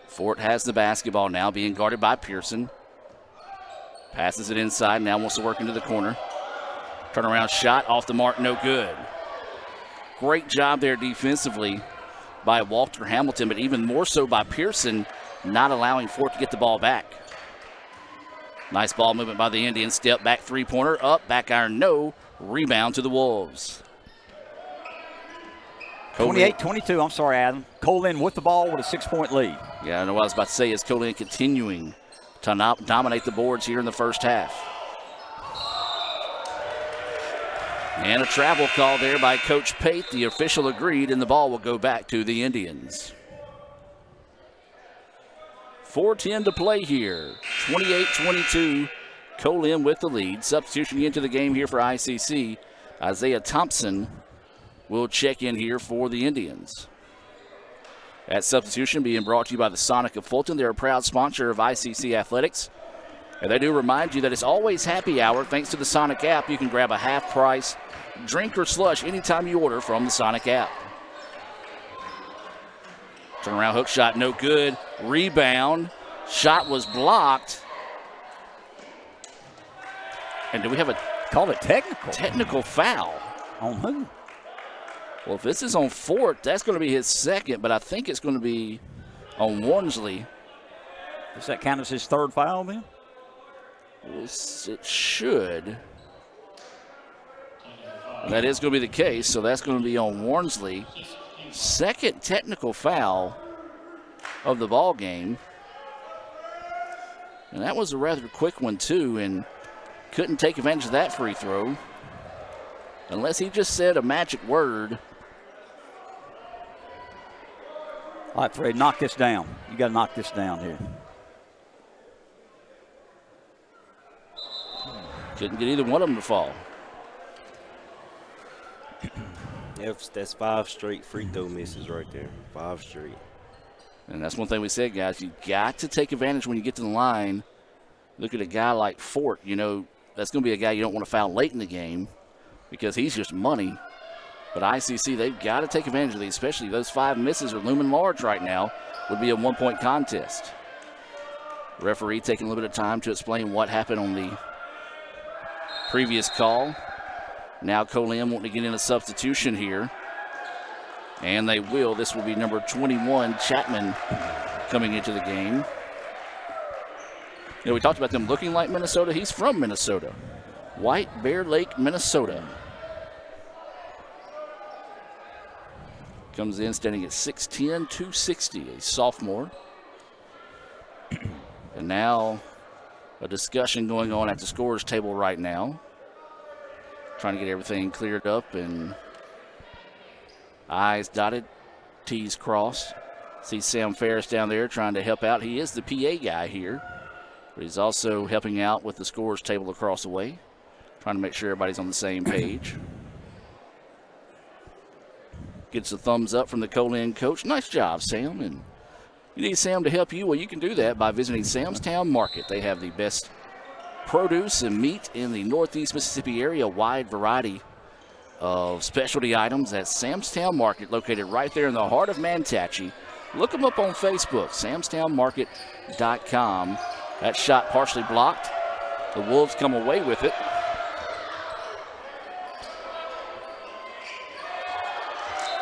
Fort has the basketball now, being guarded by Pearson. Passes it inside, now wants to work into the corner. Turnaround shot off the mark, no good. Great job there defensively by Walter Hamilton, but even more so by Pearson, not allowing Fort to get the ball back. Nice ball movement by the Indians. Step back three-pointer, up, back iron, no. Rebound to the Wolves. 28-22, I'm sorry, Adam. Co-Lin with the ball with a 6-point lead. Yeah, I know what I was about to say is Co-Lin continuing to dominate the boards here in the first half. And a travel call there by Coach Pate. The official agreed, and the ball will go back to the Indians. 4:10 to play here. 28-22, Co-Lin with the lead. Substitution into the game here for ICC. Isaiah Thompson will check in here for the Indians. That substitution being brought to you by the Sonic of Fulton. They're a proud sponsor of ICC Athletics. And they do remind you that it's always happy hour. Thanks to the Sonic app, you can grab a half-price drink or slush anytime you order from the Sonic app. Turnaround hook shot, no good. Rebound. Shot was blocked. And do we have a call it technical? Technical foul. On who? Well, if this is on Fort, that's going to be his second, but I think it's going to be on Warnsley. Does that count as his third foul then? It should. That is going to be the case, so that's going to be on Warnsley. Second technical foul of the ball game. And that was a rather quick one, too, and couldn't take advantage of that free throw. Unless he just said a magic word. All right, Fred, knock this down. You got to knock this down here. Couldn't get either one of them to fall. That's 5 straight free throw misses right there. 5 straight. And that's one thing we said, guys. You got to take advantage when you get to the line. Look at a guy like Fort. You know, that's going to be a guy you don't want to foul late in the game because he's just money. But ICC, they've got to take advantage of these, especially those 5 misses are looming large right now. Would be a 1-point contest. Referee taking a little bit of time to explain what happened on the previous call. Now Co-Lin wanting to get in a substitution here. And they will. This will be number 21, Chapman, coming into the game. You know, we talked about them looking like Minnesota. He's from Minnesota. White Bear Lake, Minnesota. Comes in standing at 6'10", 260, a sophomore. And now a discussion going on at the scorer's table right now. Trying to get everything cleared up and I's dotted, T's crossed. See Sam Ferris down there trying to help out. He is the PA guy here, but he's also helping out with the scorer's table across the way, trying to make sure everybody's on the same page. Gets a thumbs up from the Co-Lin coach. Nice job, Sam. And you need Sam to help you? Well, you can do that by visiting Sam's Town Market. They have the best produce and meat in the Northeast Mississippi area, a wide variety of specialty items at Sam's Town Market, located right there in the heart of Manatee. Look them up on Facebook, samstownmarket.com. That shot partially blocked. The Wolves come away with it.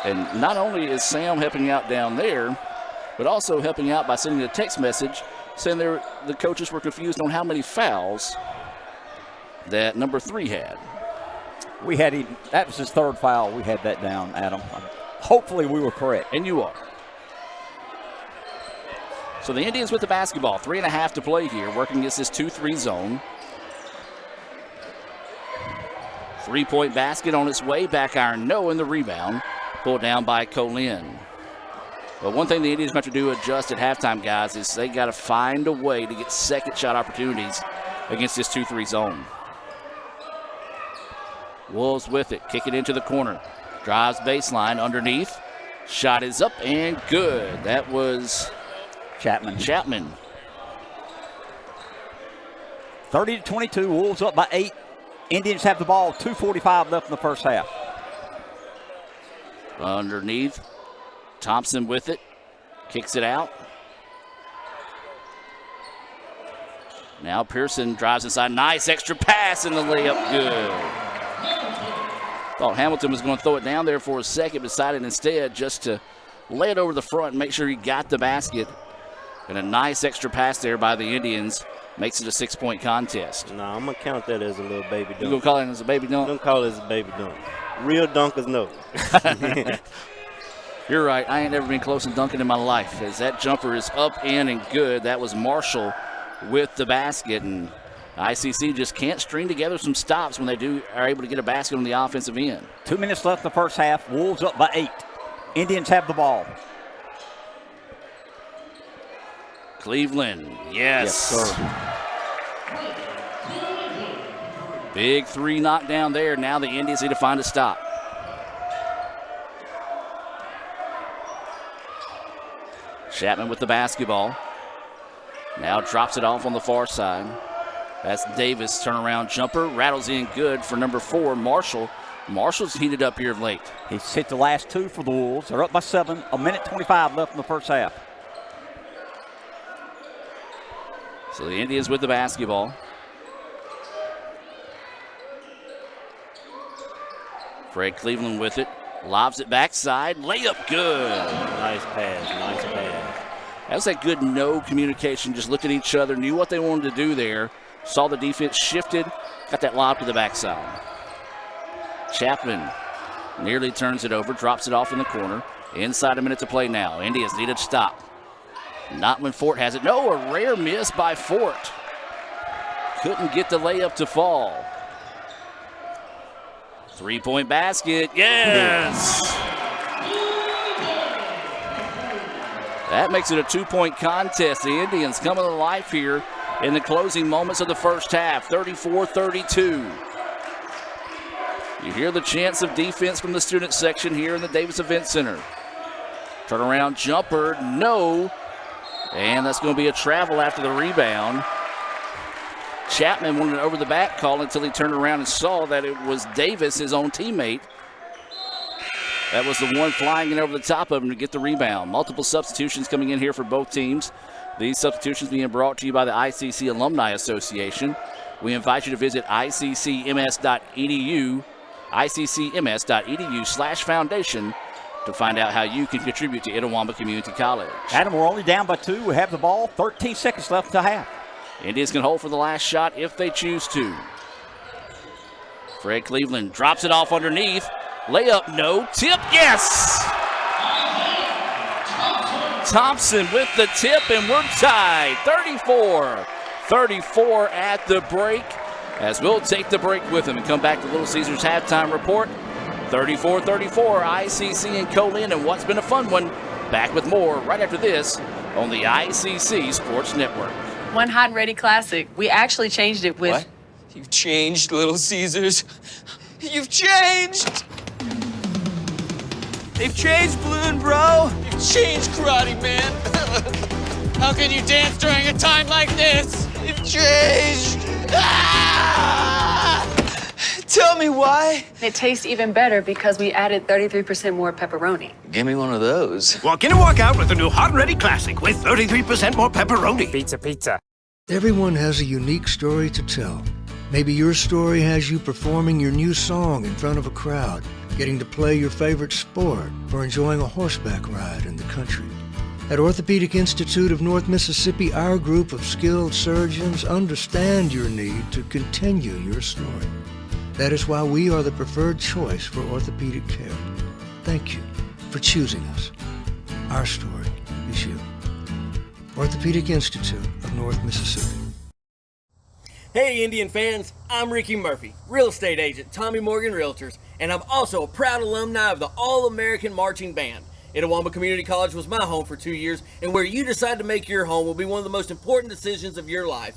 And not only is Sam helping out down there, but also helping out by sending a text message saying the coaches were confused on how many fouls that number 3 had. We had him. That was his third foul. We had that down, Adam. Hopefully we were correct. And you are. So the Indians with the basketball. 3.5 to play here, working against this 2-3 zone. 3-point basket on its way. Back iron, no, in the rebound. Pulled down by Co-Lin. But one thing the Indians have to do adjust at halftime, guys, is they got to find a way to get second shot opportunities against this 2-3 zone. Wolves with it, kick it into the corner. Drives baseline underneath. Shot is up and good. That was Chapman. 30-22, Wolves up by 8. Indians have the ball, 2:45 left in the first half. Underneath, Thompson with it, kicks it out. Now Pearson drives inside, nice extra pass and the layup good. Thought Hamilton was going to throw it down there for a second, decided instead just to lay it over the front and make sure he got the basket. And a nice extra pass there by the Indians makes it a 6-point contest. No, I'm going to count that as a little baby dunk. You going to call it as a baby dunk? I'm going to call it as a baby dunk. Real dunkers know. You're right. I ain't never been close to dunking in my life. As that jumper is up, in, and good. That was Marshall with the basket. And ICC just can't string together some stops when they are able to get a basket on the offensive end. 2 minutes left in the first half. Wolves up by 8. Indians have the ball. Cleveland, yes. Sir. Big 3 knockdown there. Now the Indians need to find a stop. Chapman with the basketball. Now drops it off on the far side. That's Davis, turnaround jumper. Rattles in good for number 4, Marshall. Marshall's heated up here of late. He's hit the last 2 for the Wolves. They're up by 7. 1:25 left in the first half. So the Indians with the basketball. Fred Cleveland with it. Lobs it backside. Layup good. Nice pass. Nice pass. That was that good no communication. Just looked at each other, knew what they wanted to do there. Saw the defense shifted. Got that lob to the backside. Chapman nearly turns it over. Drops it off in the corner. Inside a minute to play now. Indians need a stop. Not when Fort has it. No, a rare miss by Fort. Couldn't get the layup to fall. 3-point basket. Yes! That makes it a 2-point contest. The Indians coming to life here in the closing moments of the first half. 34-32. You hear the chants of defense from the student section here in the Davis Event Center. Turnaround jumper, no. And that's going to be a travel after the rebound. Chapman wanted an over-the-back call until he turned around and saw that it was Davis, his own teammate. That was the one flying in over the top of him to get the rebound. Multiple substitutions coming in here for both teams. These substitutions being brought to you by the ICC Alumni Association. We invite you to visit iccms.edu, iccms.edu/foundation to find out how you can contribute to Itawamba Community College. Adam, we're only down by 2. We have the ball. 13 seconds left to half. Indians can hold for the last shot if they choose to. Fred Cleveland drops it off underneath. Layup, no. Tip, yes! Thompson with the tip, and we're tied. 34-34 at the break, as we'll take the break with him and come back to Little Caesars halftime report. 34-34, ICC and Co-Lin, and what's been a fun one. Back with more right after this on the ICC Sports Network. One hot and ready classic. We actually changed it with... What? You've changed, Little Caesars. You've changed! They've changed, Balloon Bro. You've changed, Karate Man. How can you dance during a time like this? You've changed. Ah! Tell me why. It tastes even better because we added 33% more pepperoni. Give me one of those. Walk in and walk out with the new Hot and Ready Classic with 33% more pepperoni. Pizza. Everyone has a unique story to tell. Maybe your story has you performing your new song in front of a crowd, getting to play your favorite sport, or enjoying a horseback ride in the country. At Orthopedic Institute of North Mississippi, our group of skilled surgeons understand your need to continue your story. That is why we are the preferred choice for orthopedic care. Thank you for choosing us. Our story is you. Orthopedic Institute of North Mississippi. Hey Indian fans, I'm Ricky Murphy, real estate agent, Tommy Morgan Realtors, and I'm also a proud alumni of the All-American Marching Band. Itawamba Community College was my home for 2 years, and where you decide to make your home will be one of the most important decisions of your life.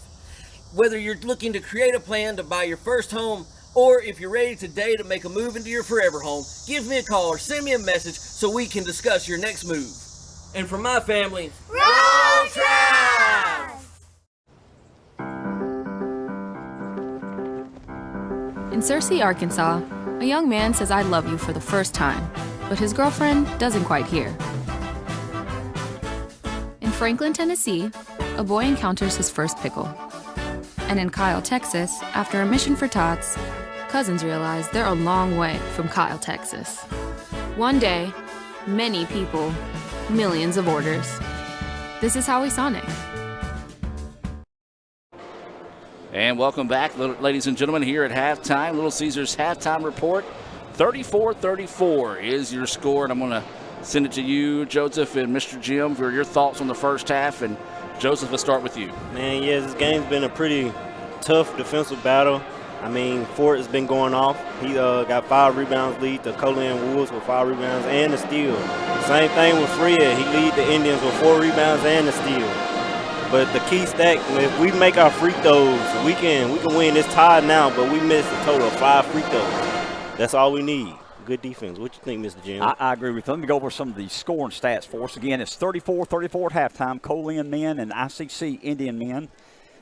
Whether you're looking to create a plan to buy your first home, or if you're ready today to make a move into your forever home, give me a call or send me a message so we can discuss your next move. And for my family, Roll Tide! In Searcy, Arkansas, a young man says I love you for the first time, but his girlfriend doesn't quite hear. In Franklin, Tennessee, a boy encounters his first pickle. And in Kyle, Texas, after a mission for tots, cousins realize they're a long way from Kyle, Texas. One day, many people, millions of orders. This is Howie Sonic. And welcome back, ladies and gentlemen, here at halftime. Little Caesars halftime report. 34-34 is your score, and I'm going to send it to you, Joseph and Mr. Jim, for your thoughts on the first half. And Joseph, let's start with you. Man, yeah, this game's been a pretty tough defensive battle. I mean, Fort has been going off. He got 5 rebounds lead to Co-Lin Woods with 5 rebounds and a steal. Same thing with Fred. He lead the Indians with 4 rebounds and a steal. But the key stack, if we make our free throws, we can win. It's tied now, but we missed a total of 5 free throws. That's all we need. Good defense. What you think, Mr. Jim? I agree with you. Let me go over some of the scoring stats for us. Again, it's 34-34 at halftime. Co-Lin men and ICC Indian men.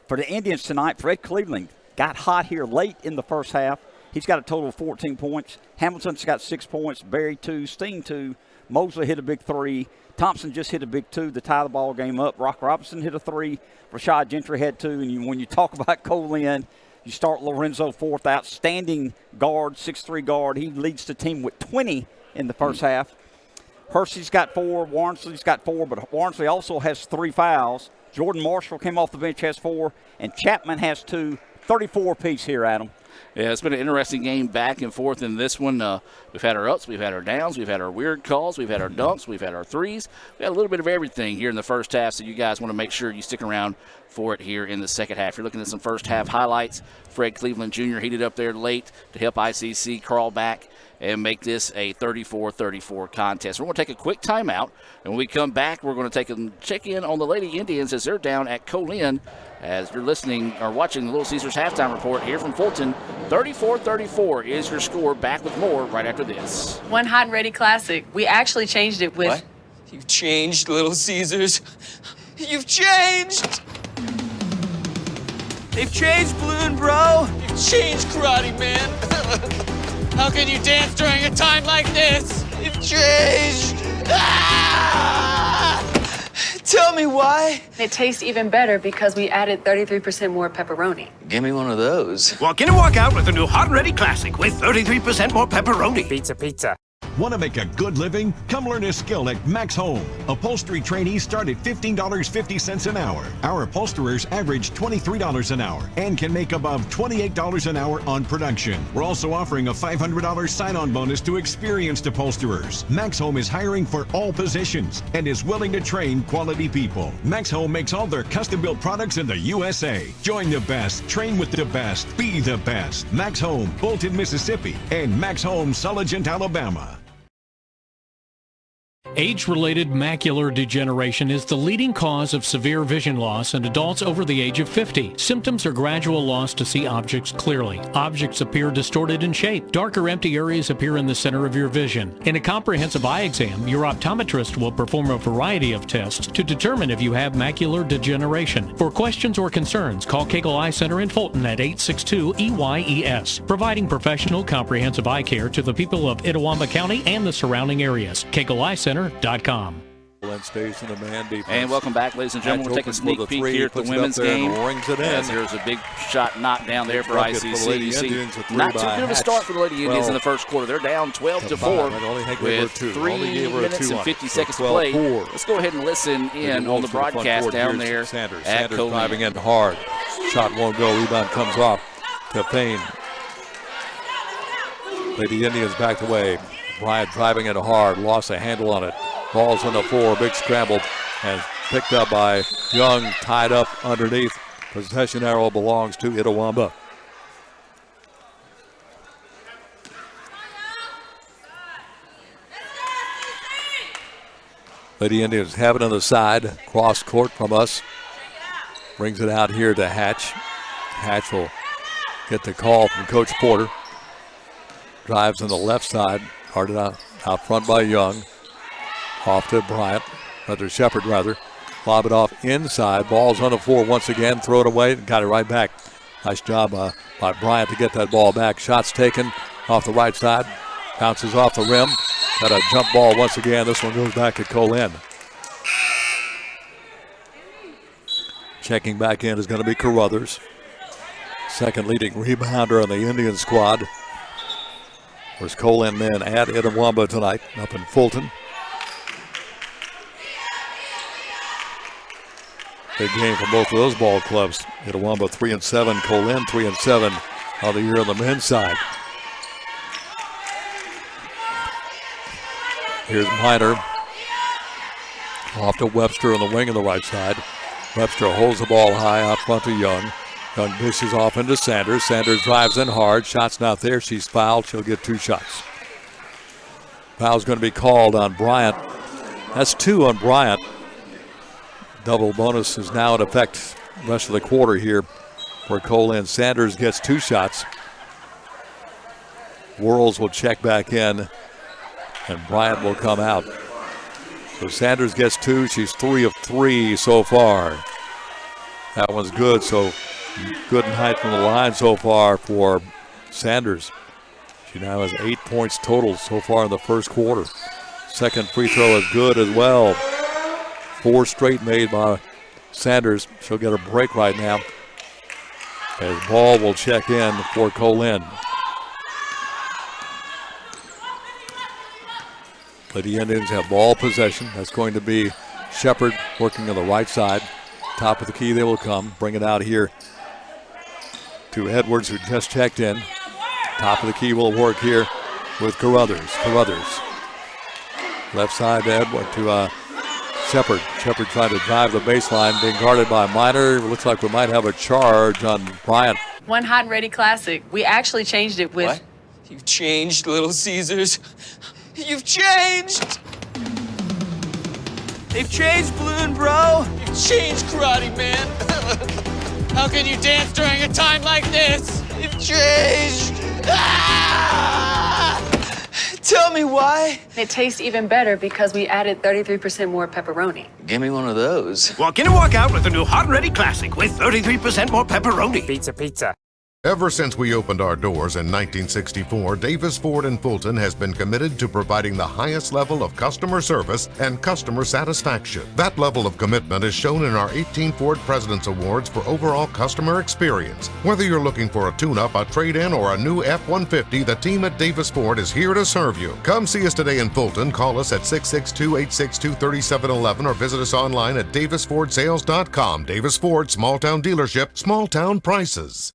For the Indians tonight, Fred Cleveland got hot here late in the first half. He's got a total of 14 points. Hamilton's got 6 points. Berry 2, Steen 2. Mosley hit a big 3. Thompson just hit a big 2 to tie the ball game up. Rock Robinson hit a 3. Rashad Gentry had 2. And when you talk about Co-Lin, you start Lorenzo Forth, outstanding guard, 6'3 guard. He leads the team with 20 in the first half. Hershey's got 4, Warrensley's got 4, but Warrensley also has 3 fouls. Jordan Marshall came off the bench, has 4, and Chapman has 2. 34 apiece here, Adam. Yeah, it's been an interesting game back and forth in this one. We've had our ups, we've had our downs, we've had our weird calls, we've had our dunks, we've had our threes. We had a little bit of everything here in the first half, so you guys want to make sure you stick around for it here in the second half. You're looking at some first half highlights. Fred Cleveland Jr. heated up there late to help ICC crawl back and make this a 34-34 contest. We're going to take a quick timeout, and when we come back, we're going to take a check in on the Lady Indians as they're down at Co-Lin. As you're listening or watching the Little Caesars halftime report here from Fulton, 34-34 is your score. Back with more right after this. One hot and ready classic. We actually changed it with... What? You've changed, Little Caesars. You've changed! They've changed, Balloon Bro. You've changed, Karate Man. How can you dance during a time like this? You've changed. Ah! Tell me why. It tastes even better because we added 33% more pepperoni. Give me one of those. Walk in and walk out with the new Hot and Ready Classic with 33% more pepperoni. Pizza. Want to make a good living? Come learn a skill at Max Home. Upholstery trainees start at $15.50 an hour. Our upholsterers average $23 an hour and can make above $28 an hour on production. We're also offering a $500 sign-on bonus to experienced upholsterers. Max Home is hiring for all positions and is willing to train quality people. Max Home makes all their custom-built products in the USA. Join the best, train with the best, be the best. Max Home, Bolton, Mississippi, and Max Home, Sulligent, Alabama. Age-related macular degeneration is the leading cause of severe vision loss in adults over the age of 50. Symptoms are gradual loss to see objects clearly. Objects appear distorted in shape. Darker empty areas appear in the center of your vision. In a comprehensive eye exam, your optometrist will perform a variety of tests to determine if you have macular degeneration. For questions or concerns, call Cagle Eye Center in Fulton at 862-EYES, providing professional comprehensive eye care to the people of Itawamba County and the surrounding areas. Cagle Eye Center.com. Stays in the man defense. And welcome back, ladies and gentlemen. We'll take a sneak peek here at the women's game. As there's a big shot knocked down there for ICC. You see, not too good of a start for the Lady Indians in the first quarter. They're down 12-4 with 3 minutes and 50 seconds to play. Let's go ahead and listen in on the broadcast down there at Co-Lin. Driving in hard. Shot won't go. Rebound comes off to Payne. Lady Indians backed away. Bryant driving it hard, lost a handle on it. Ball's on the floor, big scramble, and picked up by Young, tied up underneath. Possession arrow belongs to Itawamba. Lady Indians have it on the side, cross court from us. Brings it out here to Hatch. Hatch will get the call from Coach Porter. Drives on the left side. Hearted out front by Young. Off to Bryant. Shepard rather. Lob it off inside. Ball's on the floor once again. Throw it away. Got it right back. Nice job by Bryant to get that ball back. Shots taken off the right side. Bounces off the rim. Got a jump ball once again. This one goes back to Co-Lin. Checking back in is going to be Carruthers. Second leading rebounder on the Indian squad. There's Co-Lin men at Itawamba tonight up in Fulton. Big game for both of those ball clubs. Itawamba 3-7, Co-Lin 3-7 on the year on the men's side. Here's Miner. Off to Webster on the wing on the right side. Webster holds the ball high out front to Young. Young dishes off into Sanders. Sanders drives in hard. Shot's not there. She's fouled. She'll get 2 shots. Foul's going to be called on Bryant. That's 2 on Bryant. Double bonus is now in effect rest of the quarter here for Co-Lin. Sanders gets 2 shots. Worrells will check back in, and Bryant will come out. So Sanders gets 2. She's 3 of 3 so far. That one's good, so good night from the line so far for Sanders. She now has 8 points total so far in the first quarter. Second free throw is good as well. 4 straight made by Sanders. She'll get a break right now as Ball will check in for Co-Lin. The Indians have ball possession. That's going to be Shepard working on the right side. Top of the key they will come. Bring it out here to Edwards, who just checked in. Top of the key will work here with Carruthers. Left side to Edward to Shepard. Shepard trying to drive the baseline, being guarded by Miner. Looks like we might have a charge on Bryant. One Hot and Ready Classic. We actually changed it with... What? You've changed, Little Caesars. You've changed! They've changed, Balloon Bro! You've changed, Karate Man! How can you dance during a time like this? You've changed! Ah! Tell me why. It tastes even better because we added 33% more pepperoni. Give me one of those. Walk in and walk out with the new Hot and Ready Classic with 33% more pepperoni. Pizza. Ever since we opened our doors in 1964, Davis Ford in Fulton has been committed to providing the highest level of customer service and customer satisfaction. That level of commitment is shown in our 18 Ford President's Awards for overall customer experience. Whether you're looking for a tune-up, a trade-in, or a new F-150, the team at Davis Ford is here to serve you. Come see us today in Fulton. Call us at 662-862-3711 or visit us online at davisfordsales.com. Davis Ford, small-town dealership, small-town prices.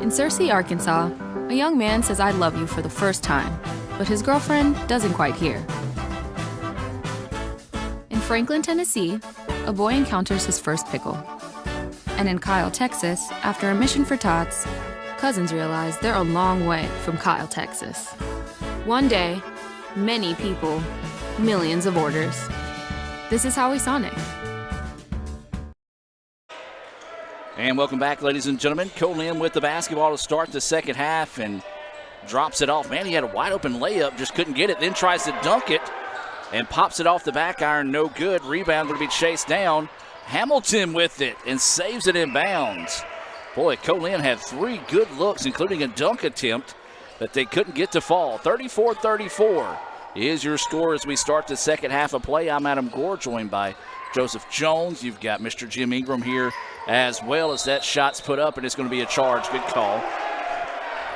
In Searcy, Arkansas, a young man says I love you for the first time, but his girlfriend doesn't quite hear. In Franklin, Tennessee, a boy encounters his first pickle. And in Kyle, Texas, after a mission for tots, cousins realize they're a long way from Kyle, Texas. One day, many people, millions of orders. This is Howie Sonic. And welcome back, ladies and gentlemen. Co-Lin with the basketball to start the second half and drops it off. Man, he had a wide open layup, just couldn't get it. Then tries to dunk it and pops it off the back iron. No good. Rebound going to be chased down. Hamilton with it and saves it in bounds. Boy, Co-Lin had 3 good looks, including a dunk attempt that they couldn't get to fall. 34-34 is your score as we start the second half of play. I'm Adam Gore, joined by Joseph Jones. You've got Mr. Jim Ingram here as well, as that shot's put up, and it's going to be a charge. Good call.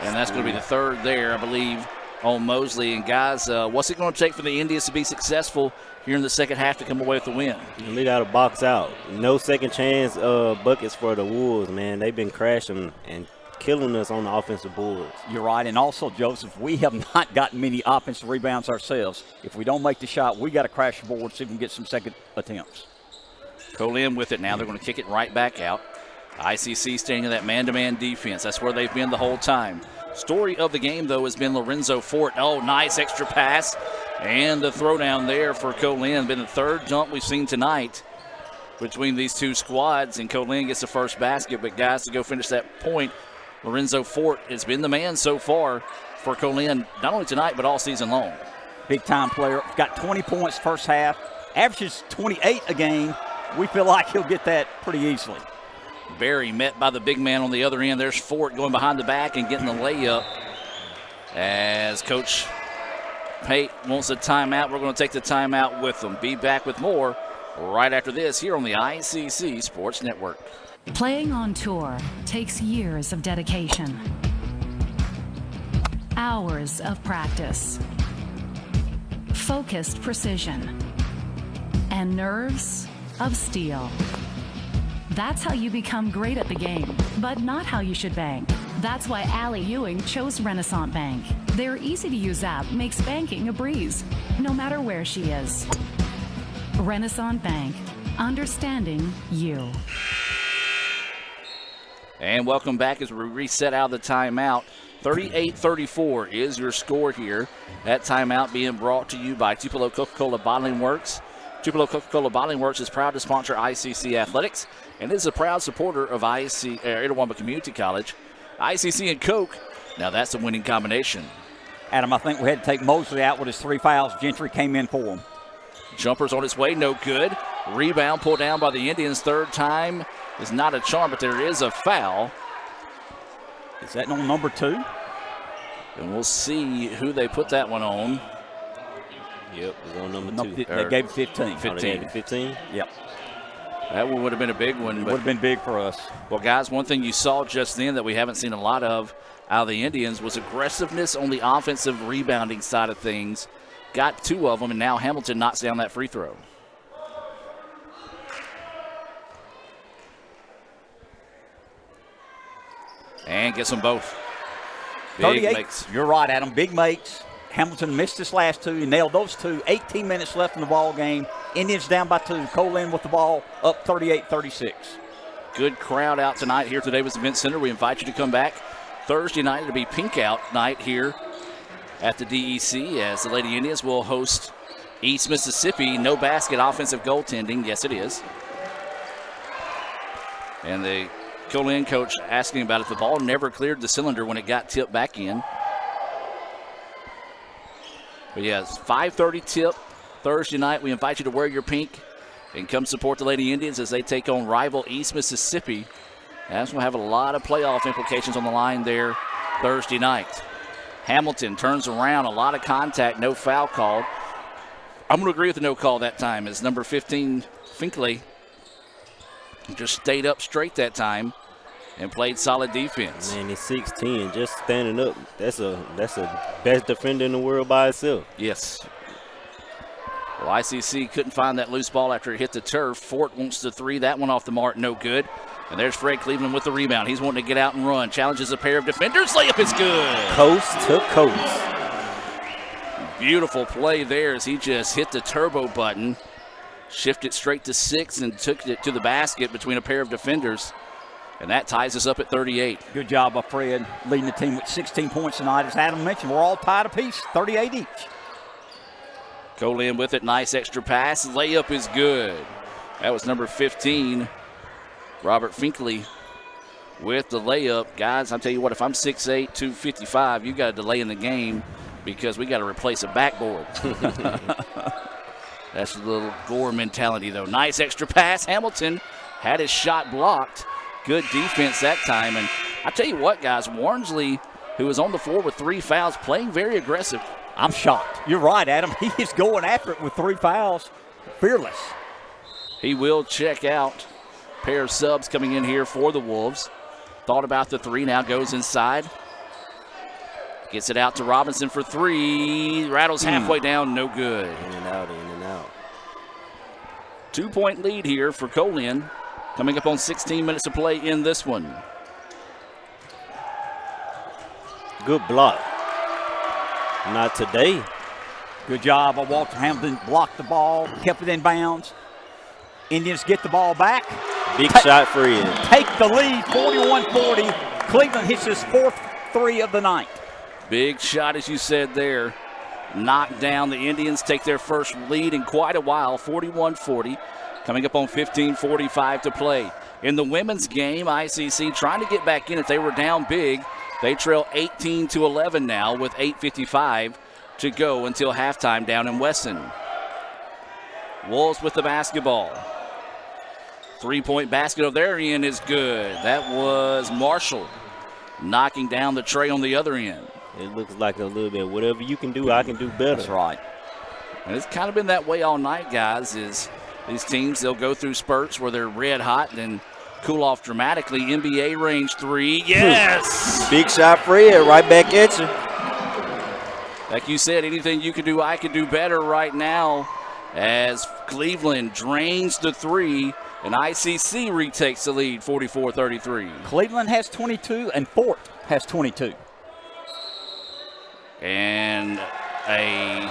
And that's going to be the third there, I believe, on Mosley. And, guys, what's it going to take for the Indians to be successful here in the second half to come away with the win? They got to box out. No second chance buckets for the Wolves, man. They've been crashing and killing us on the offensive boards. You're right, and also, Joseph, we have not gotten many offensive rebounds ourselves. If we don't make the shot, we got to crash the board so we can get some second attempts. Co-Lin with it now. They're going to kick it right back out. ICC staying in that man-to-man defense. That's where they've been the whole time. Story of the game, though, has been Lorenzo Fort. Oh, nice extra pass. And the throwdown there for Co-Lin. Been the third jump we've seen tonight between these two squads. And Co-Lin gets the first basket. But, guys, to go finish that point, Lorenzo Fort has been the man so far for Co-Lin, not only tonight but all season long. Big-time player. Got 20 points first half. Averages 28 a game. We feel like he'll get that pretty easily. Barry met by the big man on the other end. There's Fort going behind the back and getting the layup. As Coach Pate wants a timeout, we're going to take the timeout with them. Be back with more right after this here on the ICC Sports Network. Playing on tour takes years of dedication, hours of practice, focused precision, and nerves of steel. That's how you become great at the game, but not how you should bank. That's why Allie Ewing chose Renaissance Bank. Their easy-to-use app makes banking a breeze, no matter where she is. Renaissance Bank, understanding you. And welcome back as we reset out of the timeout. 38-34 is your score here. That timeout being brought to you by Tupelo Coca-Cola Bottling Works. Tupelo Coca-Cola Bottling Works is proud to sponsor ICC Athletics and is a proud supporter of Itawamba Community College. ICC and Coke, now that's a winning combination. Adam, I think we had to take Mosley out with his 3 fouls. Gentry came in for him. Jumper's on its way, no good. Rebound pulled down by the Indians. Third time is not a charm, but there is a foul. Is that on number 2? And we'll see who they put that one on. Yep, it's on number 2. They gave 15. 15? Yep. That one would have been a big one. It would have been big for us. Well, guys, one thing you saw just then that we haven't seen a lot of, out of the Indians was aggressiveness on the offensive rebounding side of things. Got 2 of them, and now Hamilton knocks down that free throw. And gets them both. Big 38. makes. You're right, Adam. Big makes. Hamilton missed his last 2. He nailed those 2. 18 minutes left in the ball game. Indians down by 2. Co-Lin with the ball, up 38-36. Good crowd out tonight here at the Davis Event Center. We invite you to come back Thursday night. It'll be pink out night here at the DEC as the Lady Indians will host East Mississippi. No basket offensive goaltending. Yes, it is. And the Co-Lin coach asking about it. The ball never cleared the cylinder when it got tipped back in. But yes, 5:30 tip Thursday night. We invite you to wear your pink and come support the Lady Indians as they take on rival East Mississippi. That's going to have a lot of playoff implications on the line there Thursday night. Hamilton turns around, a lot of contact, no foul called. I'm going to agree with the no call that time as number 15, Finkley, just stayed up straight that time and played solid defense. Man, he's 6'10", just standing up. That's a best defender in the world by itself. Yes. Well, ICC couldn't find that loose ball after it hit the turf. Fort wants the 3. That one off the mark, no good. And there's Fred Cleveland with the rebound. He's wanting to get out and run. Challenges a pair of defenders. Layup is good. Coast to coast. Beautiful play there as he just hit the turbo button. Shifted straight to 6 and took it to the basket between a pair of defenders. And that ties us up at 38. Good job by Fred, leading the team with 16 points tonight. As Adam mentioned, we're all tied apiece, 38 each. Co-Lin with it, nice extra pass. Layup is good. That was number 15, Robert Finkley, with the layup. Guys, I'll tell you what, if I'm 6'8", 255, you got a delay in the game because we got to replace a backboard. That's a little Gore mentality, though. Nice extra pass. Hamilton had his shot blocked. Good defense that time. And I tell you what, guys, Warnsley, who is on the floor with 3 fouls, playing very aggressive. I'm shocked. You're right, Adam. He is going after it with 3 fouls. Fearless. He will check out. Pair of subs coming in here for the Wolves. Thought about the 3, now goes inside. Gets it out to Robinson for 3. Rattles halfway down, no good. In and out, in and out. 2-point lead here for Co-Lin. Coming up on 16 minutes to play in this one. Good block. Not today. Good job by Walter Hamilton. Blocked the ball, kept it in bounds. Indians get the ball back. Big shot for you. Take the lead, 41-40. Cleveland hits his 4th 3 of the night. Big shot, as you said there. Knocked down. The Indians take their first lead in quite a while, 41-40. Coming up on 15:45 to play. In the women's game, ICC trying to get back in it. They were down big. They trail 18-11 now with 8:55 to go until halftime down in Wesson. Wolves with the basketball. 3-point basket of their end is good. That was Marshall knocking down the tray on the other end. It looks like a little bit, whatever you can do, I can do better. That's right. And it's kind of been that way all night, guys, is these teams, they'll go through spurts where they're red hot and then cool off dramatically. NBA range 3, yes! Big shot Fred, right back at you. Like you said, anything you can do, I can do better right now as Cleveland drains the 3 and ICC retakes the lead, 44-33. Cleveland has 22 and Fort has 22. And a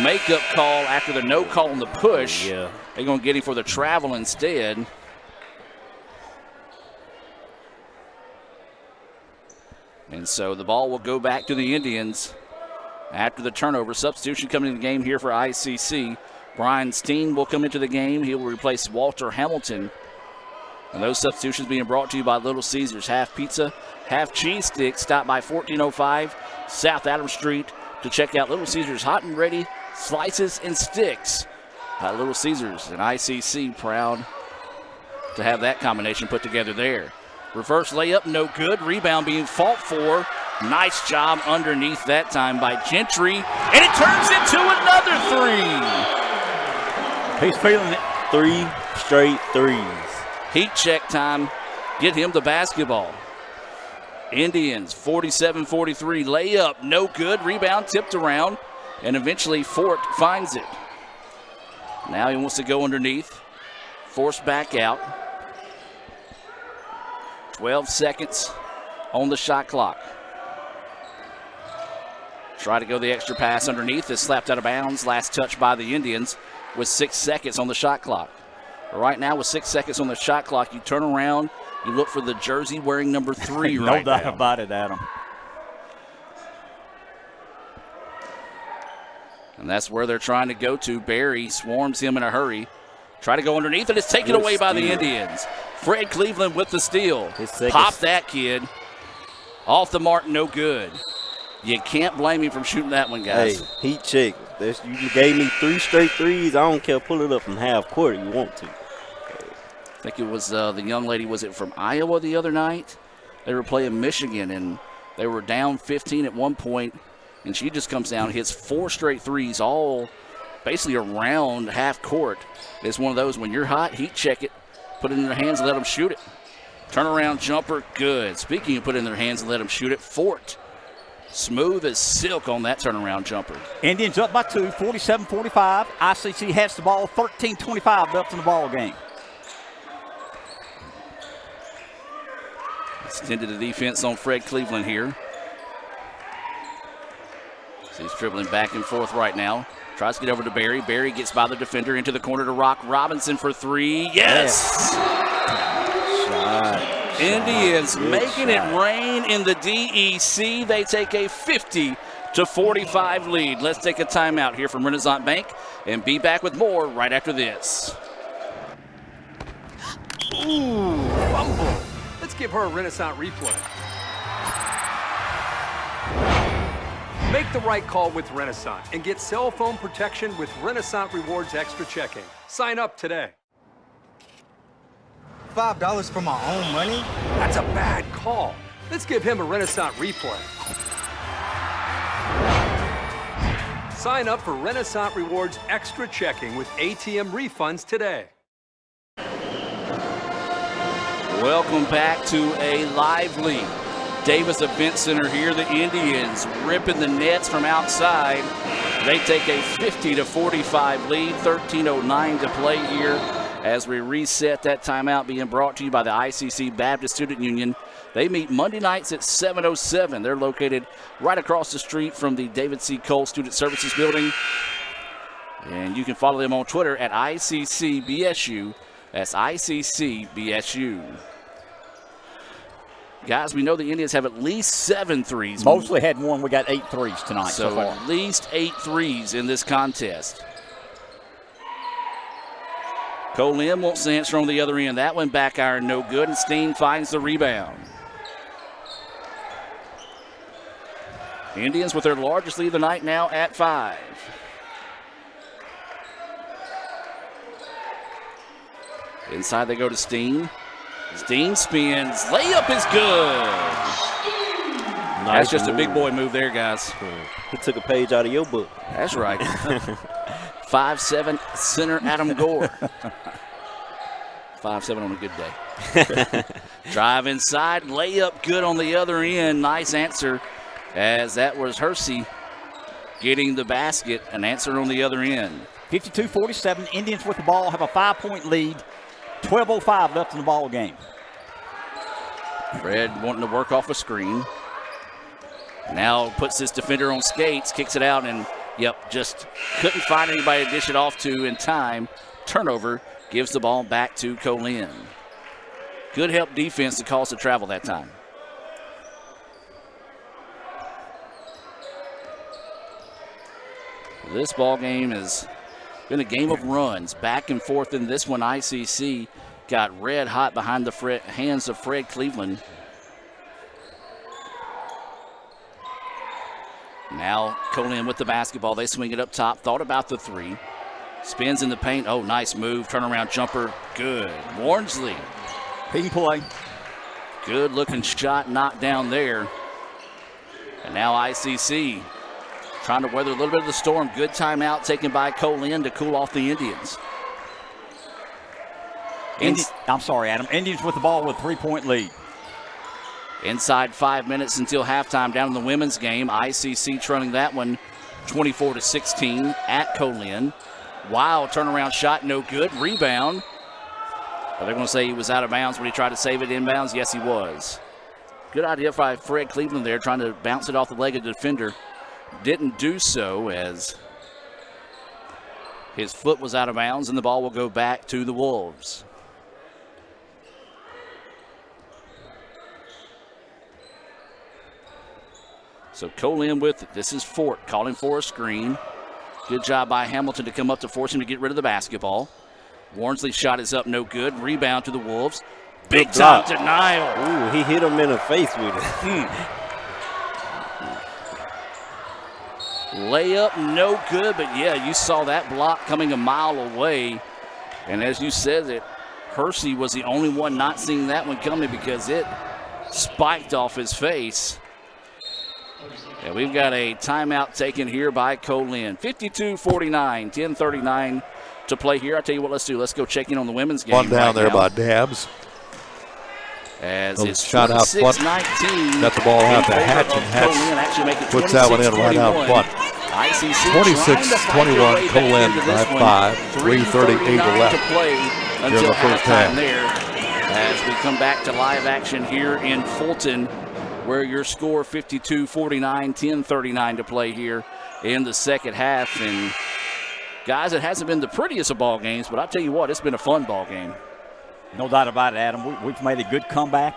makeup call after the no call on the push. Yeah. They're going to get him for the travel instead. And so the ball will go back to the Indians after the turnover. Substitution coming in the game here for ICC. Brian Steen will come into the game. He will replace Walter Hamilton. And those substitutions being brought to you by Little Caesars. Half pizza, half cheese sticks. Stop by 1405 South Adams Street to check out Little Caesars hot and ready slices and sticks. Little Caesars and ICC proud to have that combination put together there. Reverse layup, no good. Rebound being fought for. Nice job underneath that time by Gentry. And it turns into another 3. He's feeling it. 3 straight threes. Heat check time. Get him the basketball. Indians 47-43. Layup, no good. Rebound tipped around, and eventually Fort finds it. Now he wants to go underneath. Forced back out. 12 seconds on the shot clock. Try to go the extra pass underneath. Is slapped out of bounds. Last touch by the Indians with 6 seconds on the shot clock. Right now with 6 seconds on the shot clock, you turn around, you look for the jersey wearing number 3 no right doubt now. about it, Adam. And that's where they're trying to go to. Barry swarms him in a hurry. Try to go underneath, and it's taken away by the Indians. Fred Cleveland with the steal. Pop that kid. Off the mark, no good. You can't blame him from shooting that one, guys. Hey, heat check. You gave me 3 straight threes. I don't care. Pull it up from half court if you want to. I think it was the young lady, was it from Iowa the other night? They were playing Michigan, and they were down 15 at one point, and she just comes down, hits 4 straight threes, all basically around half court. It's one of those, when you're hot, heat check it, put it in their hands and let them shoot it. Turnaround jumper, good. Speaking of put it in their hands and let them shoot it, Fort, smooth as silk on that turnaround jumper. Indians up by 2, 47-45. ICC has the ball, 13:25 left in the ball game. Extended the defense on Fred Cleveland here. So he's dribbling back and forth right now. Tries to get over to Barry. Barry gets by the defender into the corner to Rock Robinson for 3. Yes! Indians making it rain in the DEC. They take a 50-45 lead. Let's take a timeout here from Renaissance Bank and be back with more right after this. Ooh, fumble. Let's give her a Renaissance replay. Make the right call with Renaissance and get cell phone protection with Renaissance Rewards Extra Checking. Sign up today. $5 for my own money? That's a bad call. Let's give him a Renaissance replay. Sign up for Renaissance Rewards Extra Checking with ATM refunds today. Welcome back to a lively Davis Event Center here. The Indians ripping the nets from outside. They take a 50-45 lead, 13:09 to play here as we reset that timeout, being brought to you by the ICC Baptist Student Union. They meet Monday nights at 7:07. They're located right across the street from the David C. Cole Student Services Building. And you can follow them on Twitter at ICCBSU. That's ICCBSU. Guys, we know the Indians have at least 7 threes. Mosley had 1. We got 8 threes tonight so far. At least 8 threes in this contest. Co-Lin wants to answer on the other end. That one back iron, no good, and Steen finds the rebound. Indians with their largest lead of the night now at 5. Inside they go to Steen. Steen spins. Layup is good. That's just a big boy move there, guys. He took a page out of your book. That's right. 5'7" center Adam Gore. 5'7" on a good day. Drive inside. Layup good on the other end. Nice answer, as that was Hersey getting the basket. An answer on the other end. 52-47. Indians with the ball have a 5-point lead. 12:05 left in the ball game. Fred wanting to work off a screen. Now puts this defender on skates, kicks it out, and just couldn't find anybody to dish it off to in time. Turnover, gives the ball back to Co-Lin. Good help defense to cause the travel that time. This ball game has been a game of runs, back and forth in this one. ICC got red hot behind the hands of Fred Cleveland. Now Co-Lin with the basketball. They swing it up top. Thought about the 3. Spins in the paint. Oh, nice move. Turnaround jumper. Good. Warnsley. Ping play. Good looking shot knocked down there. And now ICC trying to weather a little bit of the storm. Good timeout taken by Co-Lin to cool off the Indians. I'm sorry, Adam. Indians with the ball with a 3-point lead. Inside 5 minutes until halftime down in the women's game. ICC trailing that one 24-16 at Co-Lin. Wild turnaround shot, no good. Rebound. Are they going to say he was out of bounds when he tried to save it inbounds? Yes, he was. Good idea by Fred Cleveland there, trying to bounce it off the leg of the defender. Didn't do so as his foot was out of bounds, and the ball will go back to the Wolves. So Co-Lin with it. This is Fort calling for a screen. Good job by Hamilton to come up to force him to get rid of the basketball. Warnsley's shot is up, no good. Rebound to the Wolves. Big time denial. Ooh, he hit him in the face with it. Layup, no good, but yeah, you saw that block coming a mile away. And as you said, that Hersey was the only one not seeing that one coming because it spiked off his face. And we've got a timeout taken here by Co-Lin. 52-49, 10:39 to play here. I'll tell you what, let's do. Let's go check in on the women's game. One down right there now. by Dabs. As it's shot out front. 26-19. Got the ball out to Hatch, and Hatch puts that one in right out front. ICC 26-21, Co-Lin by 5. 3:38 left to play here in until the first half. there. As we come back to live action here in Fulton, where your score 52-49, 10:39 to play here in the second half. And guys, it hasn't been the prettiest of ball games, but I'll tell you what, it's been a fun ball game. No doubt about it, Adam. We've made a good comeback.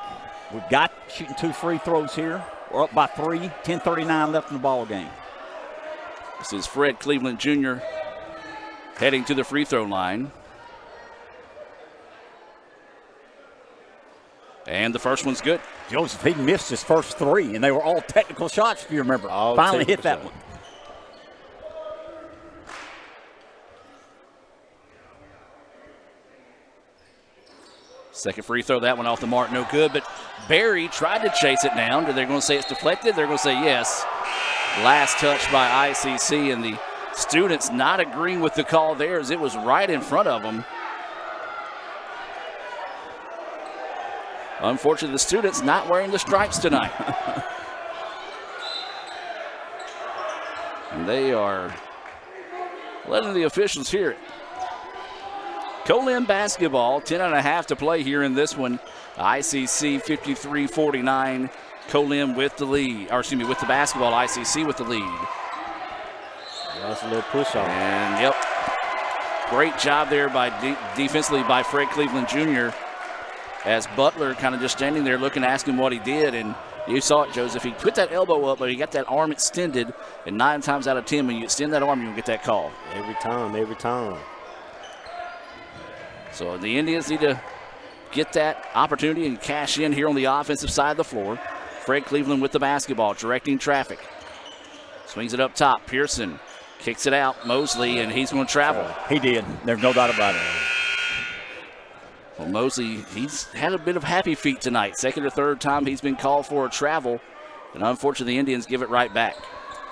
We've got shooting 2 free throws here. We're up by 3, 10:39 left in the ball game. This is Fred Cleveland Jr. heading to the free throw line. And the first one's good. Joseph, he missed his first 3, and they were all technical shots, if you remember. Finally hit that one. Second free throw, that one off the mark, no good. But Barry tried to chase it down. They're going to say it's deflected. They're going to say yes. Last touch by ICC, and the students not agreeing with the call there as it was right in front of them. Unfortunately, the students not wearing the stripes tonight. And they are letting the officials hear it. Co-Lin basketball, 10.5 to play here in this one. ICC 53-49. Co-Lin with the lead, or excuse me, with the basketball. ICC with the lead. That's a little push off. And yep, great job there by defensively by Fred Cleveland Jr. as Butler kind of just standing there looking, asking what he did. And you saw it, Joseph. He put that elbow up, but he got that arm extended. And 9 times out of 10, when you extend that arm, you'll get that call. Every time. So the Indians need to get that opportunity and cash in here on the offensive side of the floor. Fred Cleveland with the basketball, directing traffic. Swings it up top. Pearson kicks it out. Mosley, and he's going to travel. He did. There's no doubt about it. Well, Mosley, he's had a bit of happy feet tonight. Second or third time he's been called for a travel. And unfortunately, the Indians give it right back.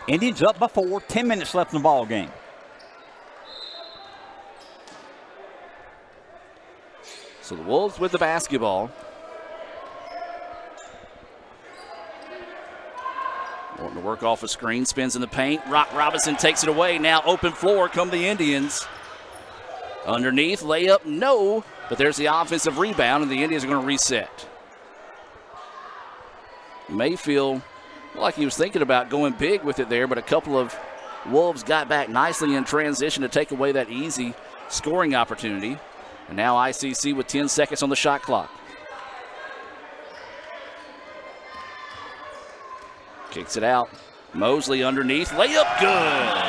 Indians up by 4, 10 minutes left in the ball game. So the Wolves with the basketball. Wanting to work off a screen, spins in the paint. Rock Robinson takes it away. Now open floor come the Indians. Underneath, layup, no. But there's the offensive rebound, and the Indians are going to reset. Mayfield, like he was thinking about going big with it there, but a couple of Wolves got back nicely in transition to take away that easy scoring opportunity. And now ICC with 10 seconds on the shot clock. Kicks it out. Mosley underneath. Layup good.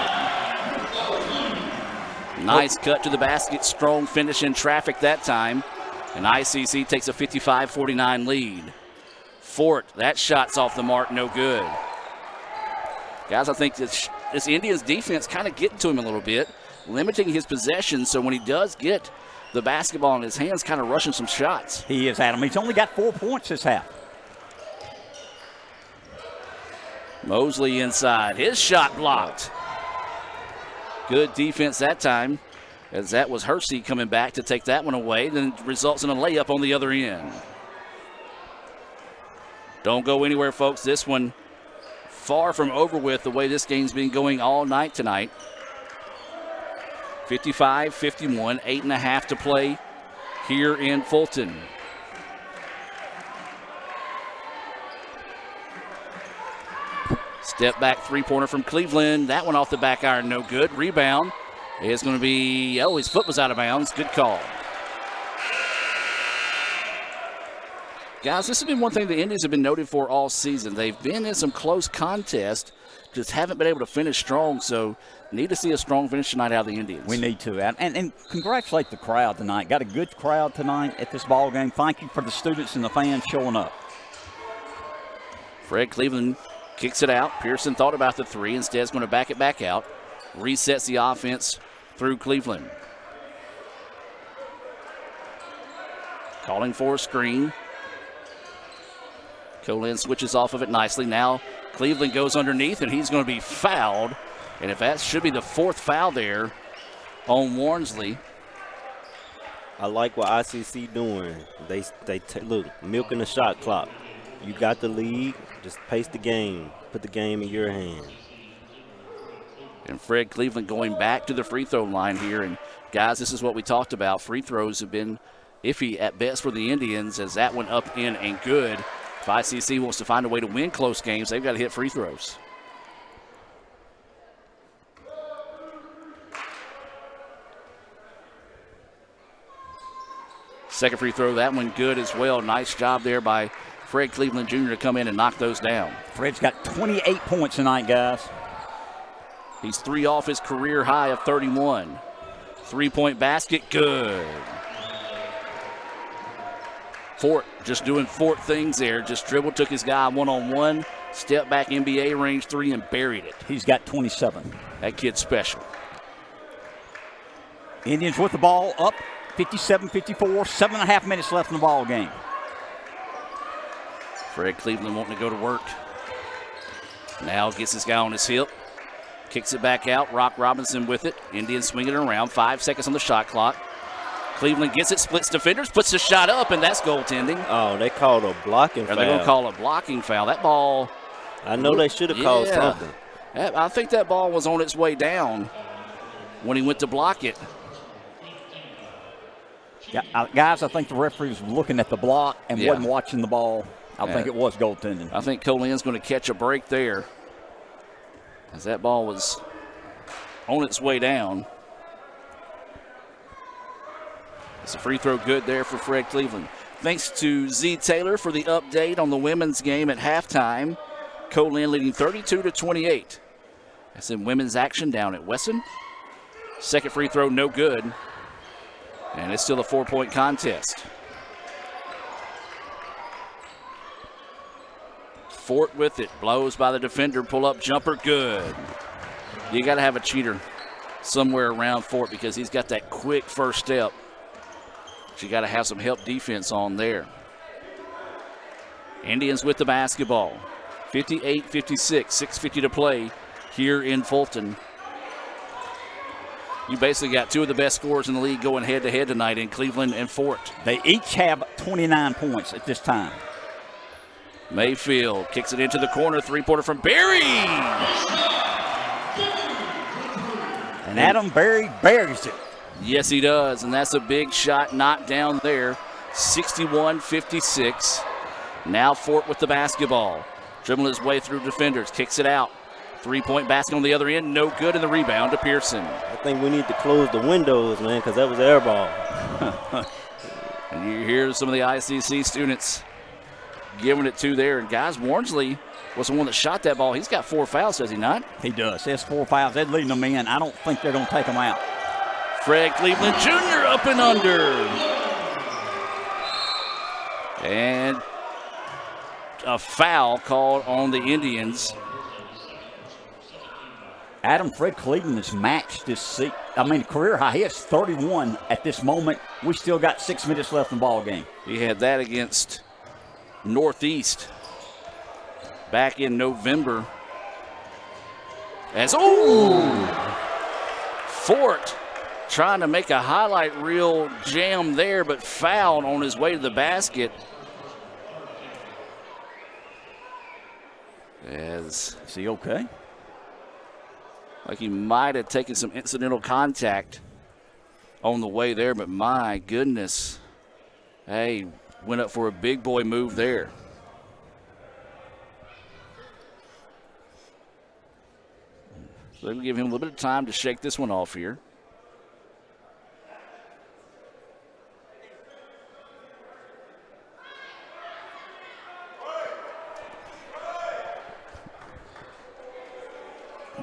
Nice cut to the basket. Strong finish in traffic that time. And ICC takes a 55-49 lead. Fort, that shot's off the mark. No good. Guys, I think this Indians defense kind of getting to him a little bit. Limiting his possession, so when he does get the basketball in his hands, kind of rushing some shots. He is, Adam. He's only got 4 points this half. Mosley inside. His shot blocked. Good defense that time, as that was Hersey coming back to take that one away. Then results in a layup on the other end. Don't go anywhere, folks. This one far from over with the way this game's been going all night tonight. 55-51, 8.5 to play here in Fulton. Step back three-pointer from Cleveland. That one off the back iron, no good. Rebound is going to be, his foot was out of bounds. Good call. Guys, this has been one thing the Indians have been noted for all season. They've been in some close contests, just haven't been able to finish strong, so need to see a strong finish tonight out of the Indians. We need to. And congratulate the crowd tonight. Got a good crowd tonight at this ball game. Thank you for the students and the fans showing up. Fred Cleveland kicks it out. Pearson thought about the three. Instead, is going to back it back out. Resets the offense through Cleveland. Calling for a screen. Co-Lin switches off of it nicely. Now Cleveland goes underneath, and he's going to be fouled. And if that should be the fourth foul there on Warnsley. I like what ICC doing. They look, milking the shot clock. You got the lead, just pace the game. Put the game in your hand. And Fred Cleveland going back to the free throw line here. And guys, this is what we talked about. Free throws have been iffy at best for the Indians, as that one up, in, and good. If ICC wants to find a way to win close games, they've got to hit free throws. Second free throw, that one good as well. Nice job there by Fred Cleveland Jr. to come in and knock those down. Fred's got 28 points tonight, guys. He's 3 off his career high of 31. Three-point basket, good. Fort just doing Fort things there. Just dribbled, took his guy one-on-one, step back NBA range three, and buried it. He's got 27. That kid's special. Indians with the ball up, 57-54, 7.5 minutes left in the ball game. Fred Cleveland wanting to go to work. Now gets his guy on his hip. Kicks it back out. Rock Robinson with it. Indians swinging it around. 5 seconds on the shot clock. Cleveland gets it, splits defenders, puts the shot up, and that's goaltending. Oh, they called a blocking foul. They're going to call a blocking foul. That ball. I know they should have called something. I think that ball was on its way down when he went to block it. Yeah, guys, I think the referee was looking at the block and wasn't watching the ball. I think it was goaltending. I think Co-Lin's going to catch a break there, as that ball was on its way down. It's a free throw good there for Fred Cleveland. Thanks to Z Taylor for the update on the women's game at halftime. Co-Lin leading 32-28. That's in women's action down at Wesson. Second free throw, no good. And it's still a 4-point contest. Fort with it, blows by the defender, pull-up jumper, good. You got to have a cheater somewhere around Fort because he's got that quick first step. But you got to have some help defense on there. Indians with the basketball. 58-56, 6:50 to play here in Fulton. You basically got two of the best scorers in the league going head-to-head tonight in Cleveland and Fort. They each have 29 points at this time. Mayfield kicks it into the corner, three-pointer from Berry. And Adam Berry buries it. Yes, he does, and that's a big shot knocked down there. 61-56. Now Fort with the basketball. Dribbling his way through defenders, kicks it out. Three-point basket on the other end, no good, and the rebound to Pearson. I think we need to close the windows, man, because that was air ball. And you hear some of the ICC students giving it to there. And guys, Warnsley was the one that shot that ball. He's got 4 fouls, does he not? He does. He has 4 fouls. They're leading them in. I don't think they're going to take them out. Fred Cleveland Jr. up and under. And a foul called on the Indians. Adam, Fred Cleveland has matched this seat. Career high. He has 31 at this moment. We still got 6 minutes left in the ball game. He had that against Northeast back in November. Fort trying to make a highlight reel jam there, but fouled on his way to the basket. Is he okay? Like he might have taken some incidental contact on the way there, but my goodness. Hey, went up for a big boy move there. So they'll give him a little bit of time to shake this one off here.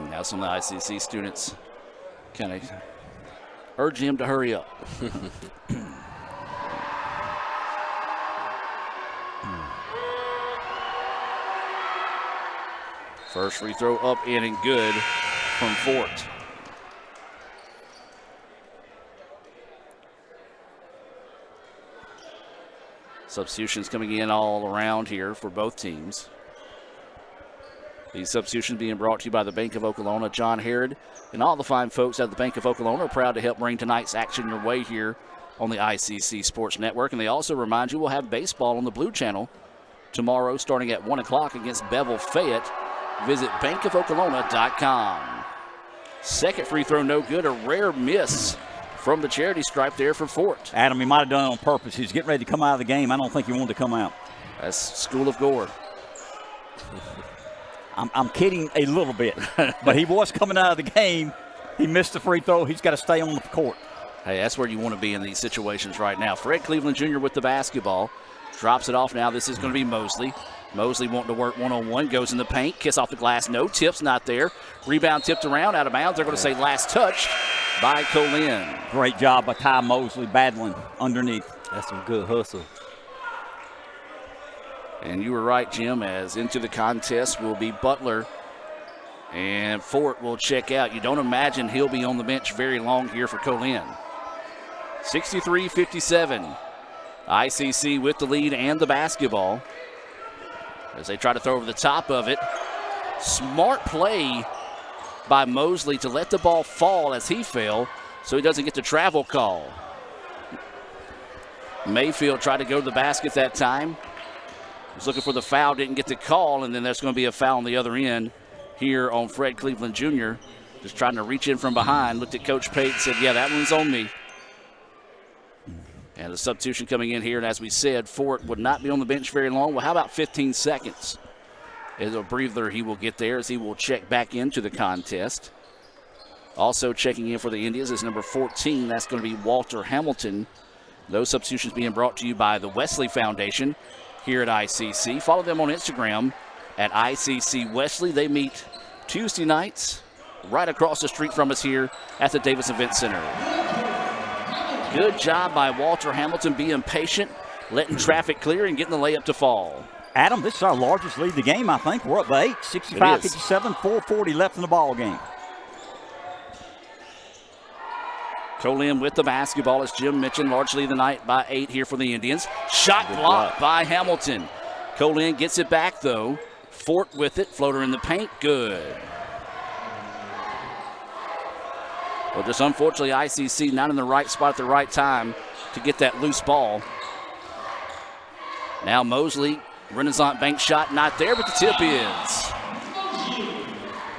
Now some of the ICC students kind of urge him to hurry up. First free throw up in and good from Fort. Substitutions coming in all around here for both teams. These substitutions being brought to you by the Bank of Oklahoma. John Herod and all the fine folks at the Bank of Oklahoma are proud to help bring tonight's action your way here on the ICC Sports Network. And they also remind you we'll have baseball on the Blue Channel tomorrow starting at 1 o'clock against Bevel Fayette. Visit bankofoklahoma.com. Second free throw no good. A rare miss from the charity stripe there for Fort. Adam, he might have done it on purpose. He's getting ready to come out of the game. I don't think he wanted to come out. That's School of Gore. I'm kidding a little bit, but he was coming out of the game. He missed the free throw. He's got to stay on the court. Hey, that's where you want to be in these situations right now. Fred Cleveland Jr. with the basketball. Drops it off now. This is going to be Mosley. Mosley wanting to work one-on-one. Goes in the paint. Kiss off the glass. No tips. Not there. Rebound tipped around. Out of bounds. They're going to say last touch by Co-Lin. Great job by Ty Mosley battling underneath. That's some good hustle. And you were right, Jim, as into the contest will be Butler. And Fort will check out. You don't imagine he'll be on the bench very long here for Co-Lin. 63-57. ICC with the lead and the basketball. As they try to throw over the top of it. Smart play by Mosley to let the ball fall as he fell so he doesn't get the travel call. Mayfield tried to go to the basket that time. Was looking for the foul, didn't get the call, and then there's going to be a foul on the other end here on Fred Cleveland Jr. Just trying to reach in from behind. Looked at Coach Pate and said, yeah, that one's on me. And the substitution coming in here, and as we said, Fort would not be on the bench very long. Well, how about 15 seconds? As a breather he will get there as he will check back into the contest. Also checking in for the Indians is number 14. That's going to be Walter Hamilton. Those substitutions being brought to you by the Wesley Foundation here at ICC. Follow them on Instagram at ICC Wesley. They meet Tuesday nights right across the street from us here at the Davis Event Center. Good job by Walter Hamilton being patient, letting traffic clear, and getting the layup to fall. Adam, this is our largest lead of the game, I think. We're up by 8, 65-57, 4:40 left in the ball game. Co-Lin with the basketball, as Jim mentioned, largely the night by 8 here for the Indians. Shot blocked by Hamilton. Co-Lin gets it back, though. Fort with it. Floater in the paint. Good. Well, just unfortunately, ICC not in the right spot at the right time to get that loose ball. Now Mosley, Renaissance bank shot not there, but the tip is.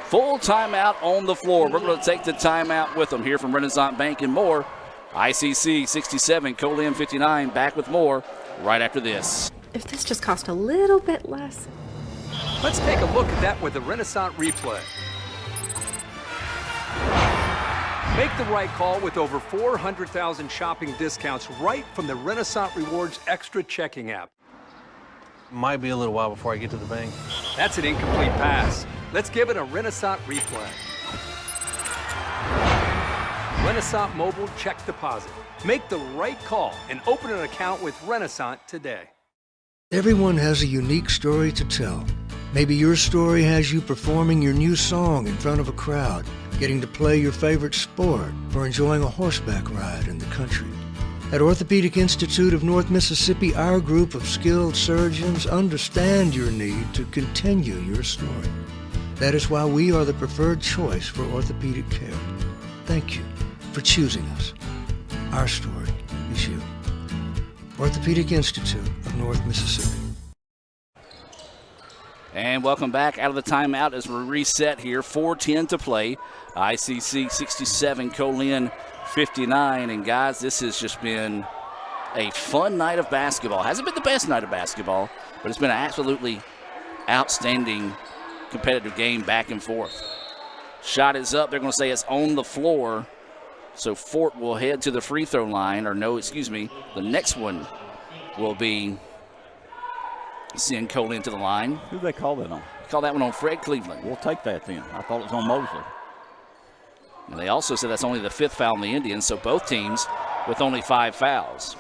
Full timeout on the floor. We're going to take the timeout with them here from Renaissance Bank and more. ICC 67, Co-Lin 59. Back with more right after this. If this just cost a little bit less. Let's take a look at that with the Renaissance replay. Make the right call with over 400,000 shopping discounts right from the Renaissance Rewards Extra Checking app. Might be a little while before I get to the bank. That's an incomplete pass. Let's give it a Renaissance replay. Renaissance Mobile Check Deposit. Make the right call and open an account with Renaissance today. Everyone has a unique story to tell. Maybe your story has you performing your new song in front of a crowd, getting to play your favorite sport, or enjoying a horseback ride in the country. At Orthopedic Institute of North Mississippi, our group of skilled surgeons understand your need to continue your story. That is why we are the preferred choice for orthopedic care. Thank you for choosing us. Our story is you. Orthopedic Institute of North Mississippi. And welcome back out of the timeout as we reset here. 4:10 to play. ICC 67, Co-Lin 59. And guys, this has just been a fun night of basketball. Hasn't been the best night of basketball, but it's been an absolutely outstanding competitive game back and forth. Shot is up. They're going to say it's on the floor. So Fort will head to the free throw line. Or no, excuse me. The next one will be send Co-Lin to the line. Who do they call that on? Call that one on Fred Cleveland. We'll take that then. I thought it was on Mosley. And they also said that's only the 5th foul on the Indians, so both teams with only 5 fouls.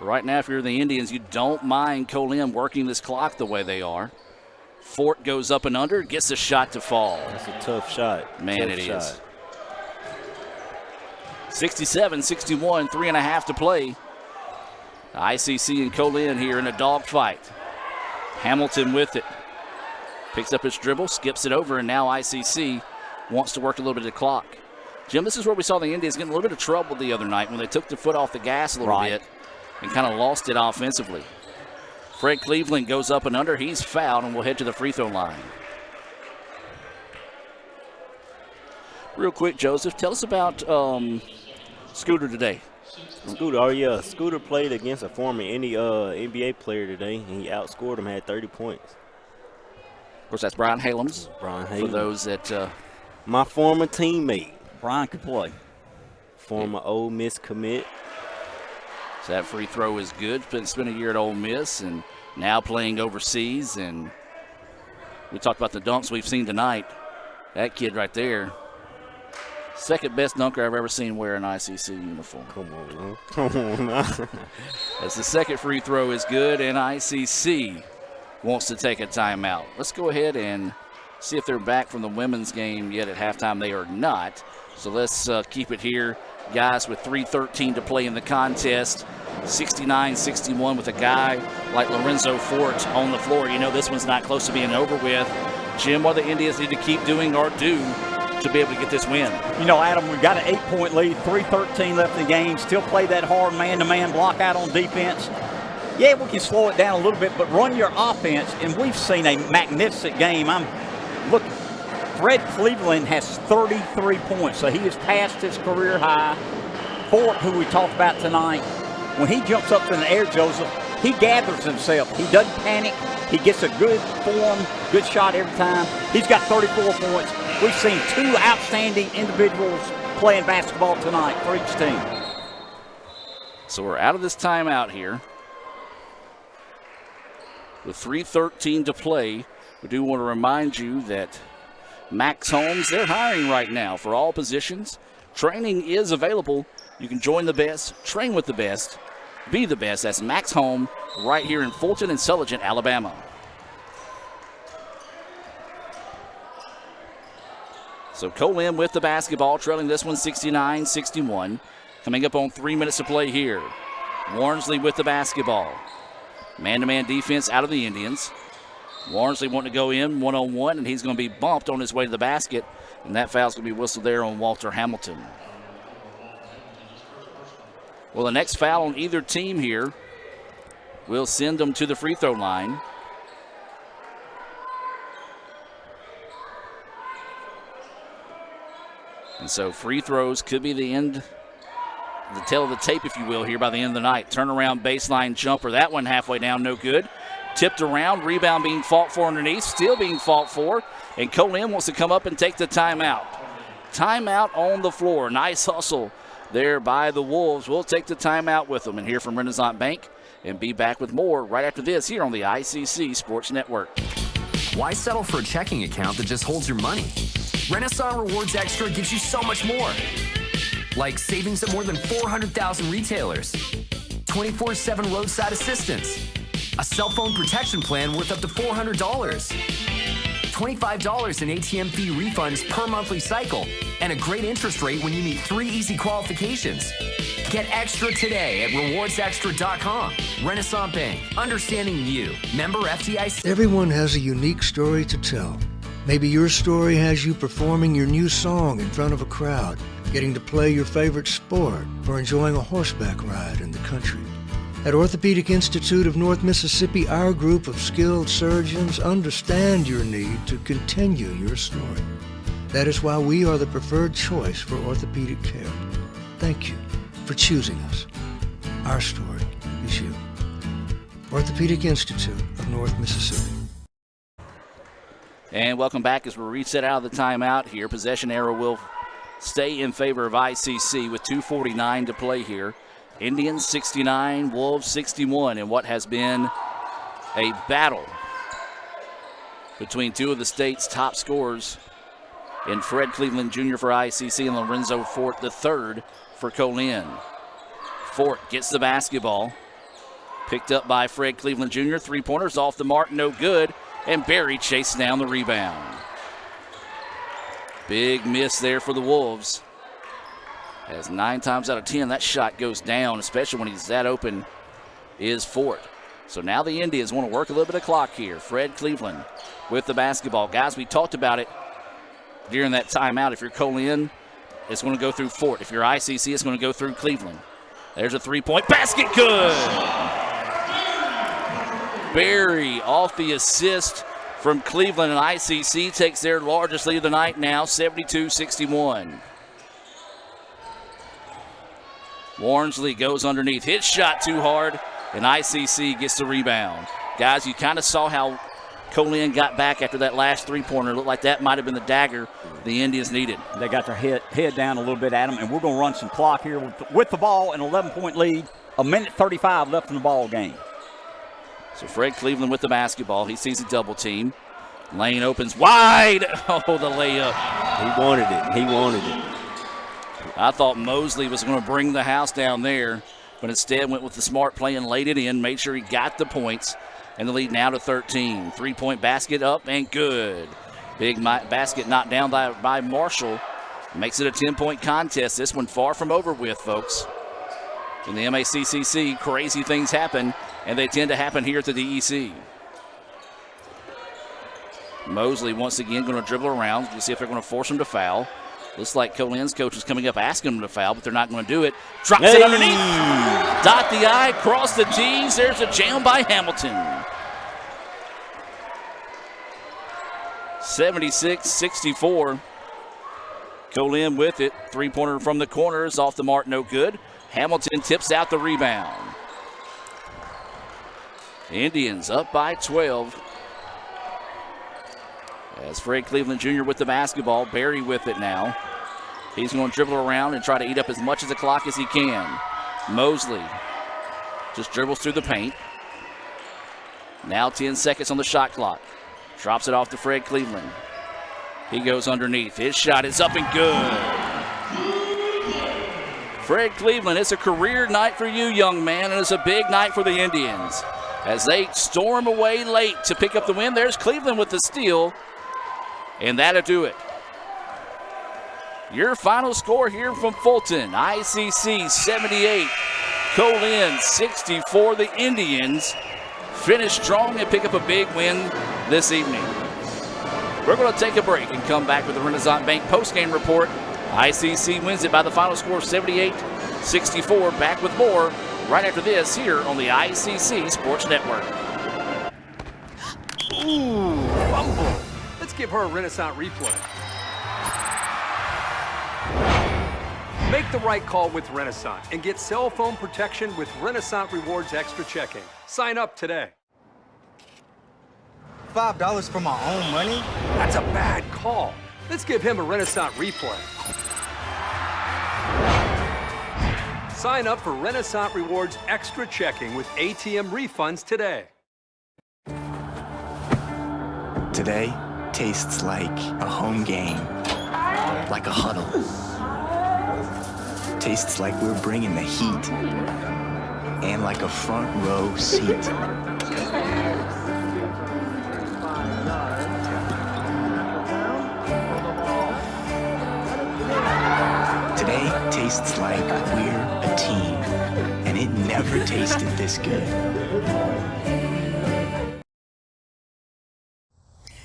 Right now, if you're the Indians, you don't mind Co-Lin working this clock the way they are. Fort goes up and under, gets the shot to fall. That's a tough shot. Man, tough it shot. is. 67-61, 3.5 to play. ICC and Co-Lin here in a dogfight. Hamilton with it. Picks up his dribble, skips it over, and now ICC wants to work a little bit of the clock. Jim, this is where we saw the Indians getting a little bit of trouble the other night when they took their foot off the gas a little bit and kind of lost it offensively. Fred Cleveland goes up and under. He's fouled and will head to the free throw line. Real quick, Joseph, tell us about Scooter today. Scooter played against a former NBA player today, and he outscored him, had 30 points. Of course, that's Brian Halams. For those that... my former teammate. Brian could play. Former Ole Miss commit. So that free throw is good. Spent a year at Ole Miss and now playing overseas. And we talked about the dunks we've seen tonight. That kid right there, second best dunker I've ever seen wear an ICC uniform. Come on, man. Come on, man. As the second free throw is good, and ICC wants to take a timeout. Let's go ahead and see if they're back from the women's game yet at halftime. They are not. So let's keep it here, guys, with 3:13 to play in the contest. 69-61 with a guy like Lorenzo Fort on the floor. You know this one's not close to being over with. Jim, what the Indians need to keep doing or do to be able to get this win? You know, Adam, we've got an 8-point lead, 3:13 left in the game. Still play that hard man-to-man block out on defense. Yeah, we can slow it down a little bit, but run your offense, and we've seen a magnificent game. Look, Fred Cleveland has 33 points, so he has passed his career high. Fort, who we talked about tonight, when he jumps up in the air, Joseph, he gathers himself. He doesn't panic. He gets a good form, good shot every time. He's got 34 points. We've seen 2 outstanding individuals playing basketball tonight for each team. So we're out of this timeout here. With 3:13 to play, we do want to remind you that Max Holmes, they're hiring right now for all positions. Training is available. You can join the best, train with the best, be the best. That's Max Holmes right here in Fulton and Sulligent, Alabama. So Co-Lin with the basketball, trailing this one 69-61. Coming up on 3 minutes to play here. Warnsley with the basketball. Man-to-man defense out of the Indians. Warnsley wanting to go in one-on-one, and he's going to be bumped on his way to the basket, and that foul's going to be whistled there on Walter Hamilton. Well, the next foul on either team here will send them to the free throw line. And so free throws could be the end, the tail of the tape, if you will, here by the end of the night. Turnaround baseline jumper. That one halfway down, no good. Tipped around, rebound being fought for underneath, still being fought for. And Co-Lin wants to come up and take the timeout. Timeout on the floor. Nice hustle there by the Wolves. We'll take the timeout with them and hear from Renaissance Bank and be back with more right after this here on the ICC Sports Network. Why settle for a checking account that just holds your money? Renaissance Rewards Extra gives you so much more. Like savings at more than 400,000 retailers, 24/7 roadside assistance, a cell phone protection plan worth up to $400, $25 in ATM fee refunds per monthly cycle, and a great interest rate when you meet 3 easy qualifications. Get extra today at rewardsextra.com. Renaissance Bank, understanding you. Member FDIC. Everyone has a unique story to tell. Maybe your story has you performing your new song in front of a crowd, getting to play your favorite sport, or enjoying a horseback ride in the country. At Orthopedic Institute of North Mississippi, our group of skilled surgeons understand your need to continue your story. That is why we are the preferred choice for orthopedic care. Thank you for choosing us. Our story is you. Orthopedic Institute of North Mississippi. And welcome back as we reset out of the timeout here. Possession arrow will stay in favor of ICC with 2:49 to play here. Indians 69, Wolves 61 in what has been a battle between two of the state's top scorers in Fred Cleveland Jr. for ICC and Lorenzo Fort III for Co-Lin. Fort gets the basketball. Picked up by Fred Cleveland Jr. Three-pointers off the mark, no good. And Barry chases down the rebound. Big miss there for the Wolves. As 9 times out of 10, that shot goes down, especially when he's that open, is Fort. So now the Indians want to work a little bit of clock here. Fred Cleveland with the basketball. Guys, we talked about it during that timeout. If you're Co-Lin, it's going to go through Fort. If you're ICC, it's going to go through Cleveland. There's a three-point basket, good! Barry off the assist from Cleveland, and ICC takes their largest lead of the night now, 72-61. Warnsley goes underneath. His shot too hard, and ICC gets the rebound. Guys, you kind of saw how Co-Lin got back after that last three-pointer. It looked like that might have been the dagger the Indians needed. They got their head down a little bit at them, and we're going to run some clock here with the ball, an 11-point lead, 1:35 left in the ball game. So Fred Cleveland with the basketball. He sees a double team. Lane opens wide. Oh, the layup. He wanted it. He wanted it. I thought Mosley was going to bring the house down there, but instead went with the smart play and laid it in, made sure he got the points, and the lead now to 13. Three-point basket up and good. Big basket knocked down by Marshall. Makes it a 10-point contest. This one far from over with, folks. In the MACCC, crazy things happen, and they tend to happen here at the DEC. Mosley once again going to dribble around. You see if they're going to force him to foul. Looks like Co-Lin's coach is coming up asking him to foul, but they're not going to do it. Drops it underneath. Dot the I, cross the T's. There's a jam by Hamilton. 76-64. Co-Lin with it. Three-pointer from the corner is off the mark, no good. Hamilton tips out the rebound. Indians up by 12. As Fred Cleveland Jr. with the basketball, Barry with it now. He's going to dribble around and try to eat up as much of the clock as he can. Mosley just dribbles through the paint. Now 10 seconds on the shot clock. Drops it off to Fred Cleveland. He goes underneath. His shot is up and good. Fred Cleveland, it's a career night for you, young man, and it's a big night for the Indians. As they storm away late to pick up the win, there's Cleveland with the steal. And that'll do it. Your final score here from Fulton, ICC 78, Co-Lin 64. The Indians finish strong and pick up a big win this evening. We're going to take a break and come back with the Renaissance Bank postgame report. ICC wins it by the final score of 78-64. Back with more right after this here on the ICC Sports Network. Ooh, fumble. Let's give her a Renaissance replay. Make the right call with Renaissance and get cell phone protection with Renaissance Rewards Extra Checking. Sign up today. $5 for my own money? That's a bad call. Let's give him a Renaissance replay. Sign up for Renaissance Rewards Extra Checking with ATM refunds today. Today tastes like a home game, like a huddle. Tastes like we're bringing the heat, and like a front row seat. Today tastes like we're a team, and it never tasted this good.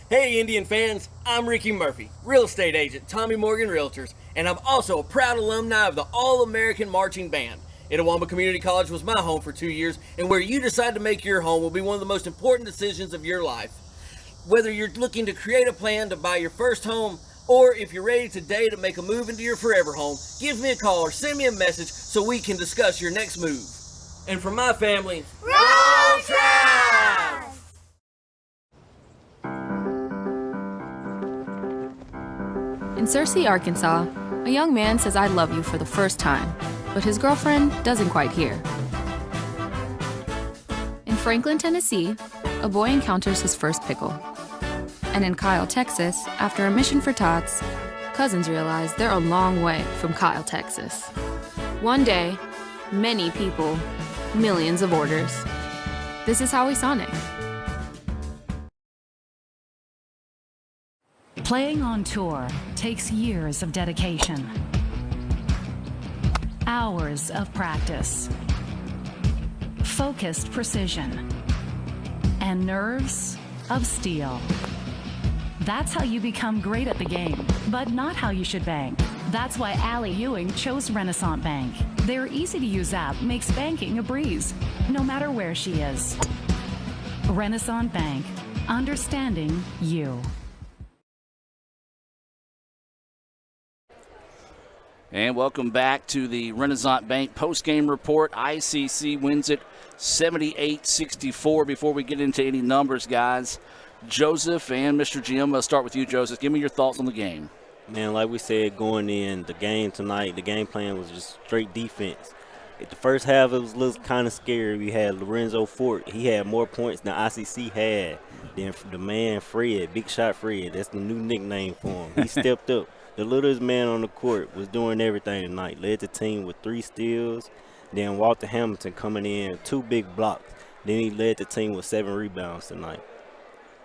Hey Indian fans, I'm Ricky Murphy, real estate agent, Tommy Morgan Realtors, and I'm also a proud alumni of the All-American Marching Band. Itawamba Community College was my home for 2 years, and where you decide to make your home will be one of the most important decisions of your life. Whether you're looking to create a plan to buy your first home, or if you're ready today to make a move into your forever home, give me a call or send me a message so we can discuss your next move. And from my family, Roll Tide! In Searcy, Arkansas, a young man says I love you for the first time, but his girlfriend doesn't quite hear. In Franklin, Tennessee, a boy encounters his first pickle. And in Kyle, Texas, after a mission for tots, cousins realize they're a long way from Kyle, Texas. One day, many people, millions of orders. This is Howie Sonic. Playing on tour takes years of dedication, hours of practice, focused precision, and nerves of steel. That's how you become great at the game, but not how you should bank. That's why Allie Ewing chose Renaissance Bank. Their easy-to-use app makes banking a breeze, no matter where she is. Renaissance Bank, understanding you. And welcome back to the Renaissance Bank postgame report. ICC wins it 78-64. Before we get into any numbers, guys, Joseph and Mr. Jim, I'll start with you, Joseph. Give me your thoughts on the game. Man, like we said going in, the game tonight, the game plan was just straight defense. At the first half, it was a little kind of scary. We had Lorenzo Fort. He had more points than ICC had. Then the man Fred, Big Shot Fred, that's the new nickname for him. He stepped up. The littlest man on the court was doing everything tonight. Led the team with 3 steals. Then Walter Hamilton coming in, 2 big blocks. Then he led the team with 7 rebounds tonight.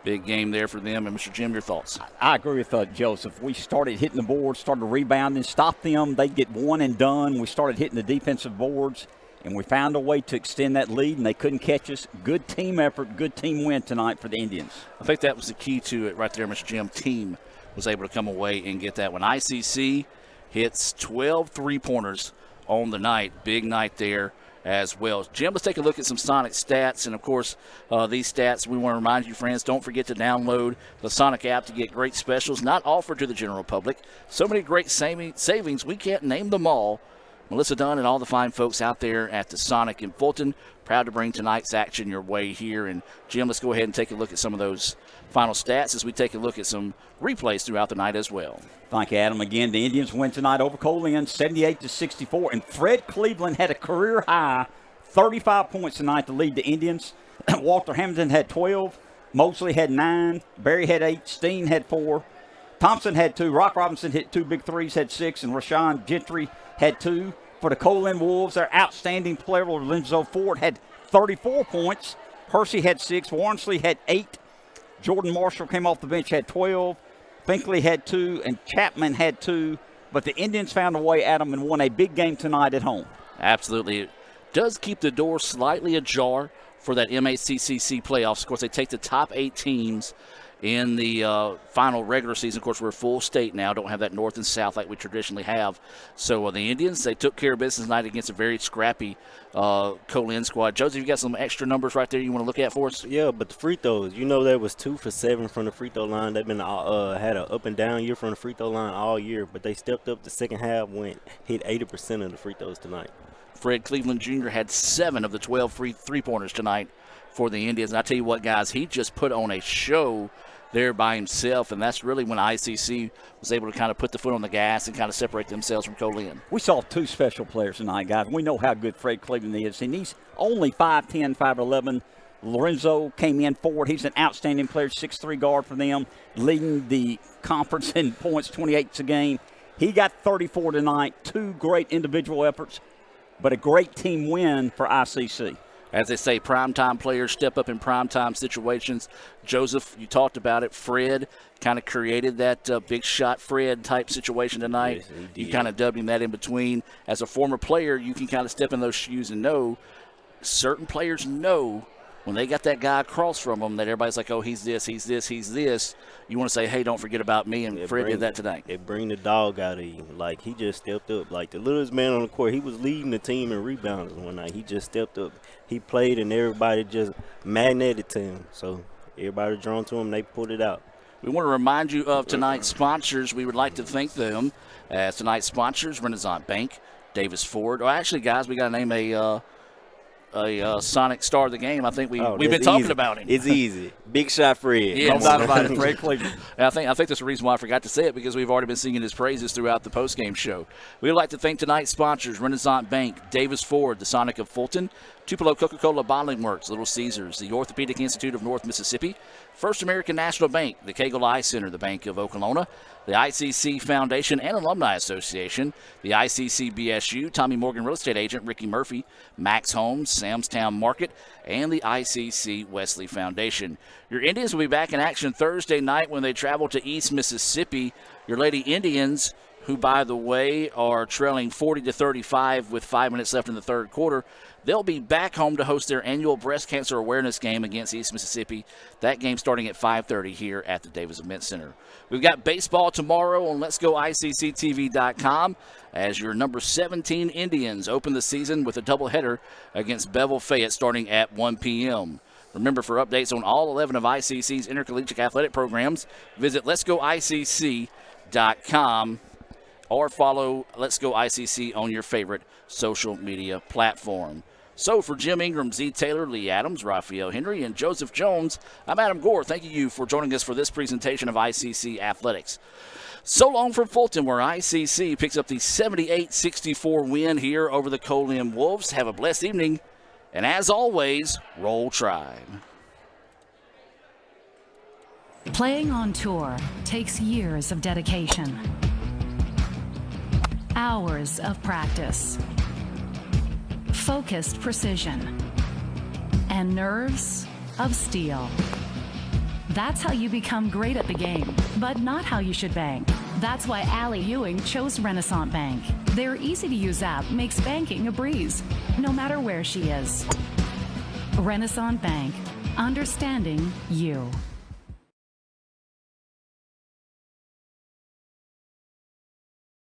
Big game there for them. And Mr. Jim, your thoughts? I agree with Joseph. We started hitting the boards, started rebounding, stopped them. They'd get one and done. We started hitting the defensive boards, and we found a way to extend that lead, and they couldn't catch us. Good team effort, good team win tonight for the Indians. I think that was the key to it right there, Mr. Jim. Team was able to come away and get that one. ICC hits 12 three-pointers on the night. Big night there as well. Jim, let's take a look at some Sonic stats. And, of course, these stats, we want to remind you, friends, don't forget to download the Sonic app to get great specials not offered to the general public. So many great savings, we can't name them all. Melissa Dunn and all the fine folks out there at the Sonic in Fulton, proud to bring tonight's action your way here. And, Jim, let's go ahead and take a look at some of those final stats as we take a look at some replays throughout the night as well. Thank you, Adam. Again, the Indians win tonight over Co-Lin, 78-64. And Fred Cleveland had a career-high 35 points tonight to lead the Indians. Walter Hamilton had 12. Mosley had 9. Barry had 8. Steen had 4. Thompson had 2. Rock Robinson hit 2 big threes, had 6. And Rashawn Gentry had 2. For the Co-Lin Wolves, their outstanding player, Lorenzo Ford, had 34 points. Hershey had 6. Warnsley had 8. Jordan Marshall came off the bench, had 12. Binkley had 2, and Chapman had 2. But the Indians found a way, Adam, and won a big game tonight at home. Absolutely. It does keep the door slightly ajar for that MACCC playoffs. Of course, they take the top 8 teams in the final regular season. Of course, we're a full state now. Don't have that north and south like we traditionally have. So the Indians, they took care of business tonight against a very scrappy Co-Lin squad. Joseph, you got some extra numbers right there you want to look at for us? Yeah, but the free throws, you know, that was 2 for 7 from the free throw line. They've been had an up and down year from the free throw line all year, but they stepped up the second half, hit 80% of the free throws tonight. Fred Cleveland Jr. had 7 of the 12 three-pointers tonight for the Indians. And I tell you what, guys, he just put on a show there by himself, and that's really when ICC was able to kind of put the foot on the gas and kind of separate themselves from Co-Lin. We saw 2 special players tonight, guys. We know how good Fred Cleveland is, and he's only 5'10", 5'11". Lorenzo came in forward. He's an outstanding player, 6'3" guard for them, leading the conference in points, 28 a game. He got 34 tonight. 2 great individual efforts, but a great team win for ICC. As they say, primetime players step up in primetime situations. Joseph, you talked about it. Fred kind of created that big shot Fred type situation tonight. Yes, you kind of dubbed him that in between. As a former player, you can kind of step in those shoes and know certain players know when they got that guy across from them that everybody's like, oh, he's this, he's this, he's this, you want to say, hey, don't forget about me, and Fred did that tonight. It bring the dog out of you. Like, he just stepped up. Like, the littlest man on the court, he was leading the team in rebounds one night. He just stepped up. He played, and everybody just magneted to him. So everybody drawn to him, they pulled it out. We want to remind you of tonight's sponsors. We would like to thank them as tonight's sponsors, Renaissance Bank, Davis Ford. Oh, actually, guys, we got to name a Sonic star of the game. I think we've been talking about him. It's easy. Big shot Fred. Yeah, no doubt about it, Fred Cleveland. I think that's the reason why I forgot to say it, because we've already been singing his praises throughout the postgame show. We would like to thank tonight's sponsors, Renaissance Bank, Davis Ford, the Sonic of Fulton, Tupelo Coca-Cola Bottling Works, Little Caesars, the Orthopedic Institute of North Mississippi, First American National Bank, the Cagle Eye Center, the Bank of Okolona, the ICC Foundation and Alumni Association, the ICC BSU, Tommy Morgan Real Estate Agent Ricky Murphy, Max Homes, Samstown Market, and the ICC Wesley Foundation. Your Indians will be back in action Thursday night when they travel to East Mississippi. Your Lady Indians, who, by the way, are trailing 40-35 with 5 minutes left in the third quarter, they'll be back home to host their annual breast cancer awareness game against East Mississippi. That game starting at 5:30 here at the Davis Event Center. We've got baseball tomorrow on Let'sGoICCTV.com as your number 17 Indians open the season with a doubleheader against Bevel Fayette starting at 1 p.m. Remember, for updates on all 11 of ICC's intercollegiate athletic programs, visit Let'sGoICC.com or follow Let's Go ICC on your favorite social media platform. So for Jim Ingram, Z. Taylor, Lee Adams, Raphael Henry, and Joseph Jones, I'm Adam Gore. Thank you for joining us for this presentation of ICC Athletics. So long from Fulton, where ICC picks up the 78-64 win here over the Co-Lin Wolves. Have a blessed evening, and as always, Roll Tribe. Playing on tour takes years of dedication, hours of practice, focused precision, and nerves of steel. That's how you become great at the game, but not how you should bank. That's why Allie Ewing chose Renaissance Bank. Their easy-to-use app makes banking a breeze, no matter where she is. Renaissance Bank, understanding you.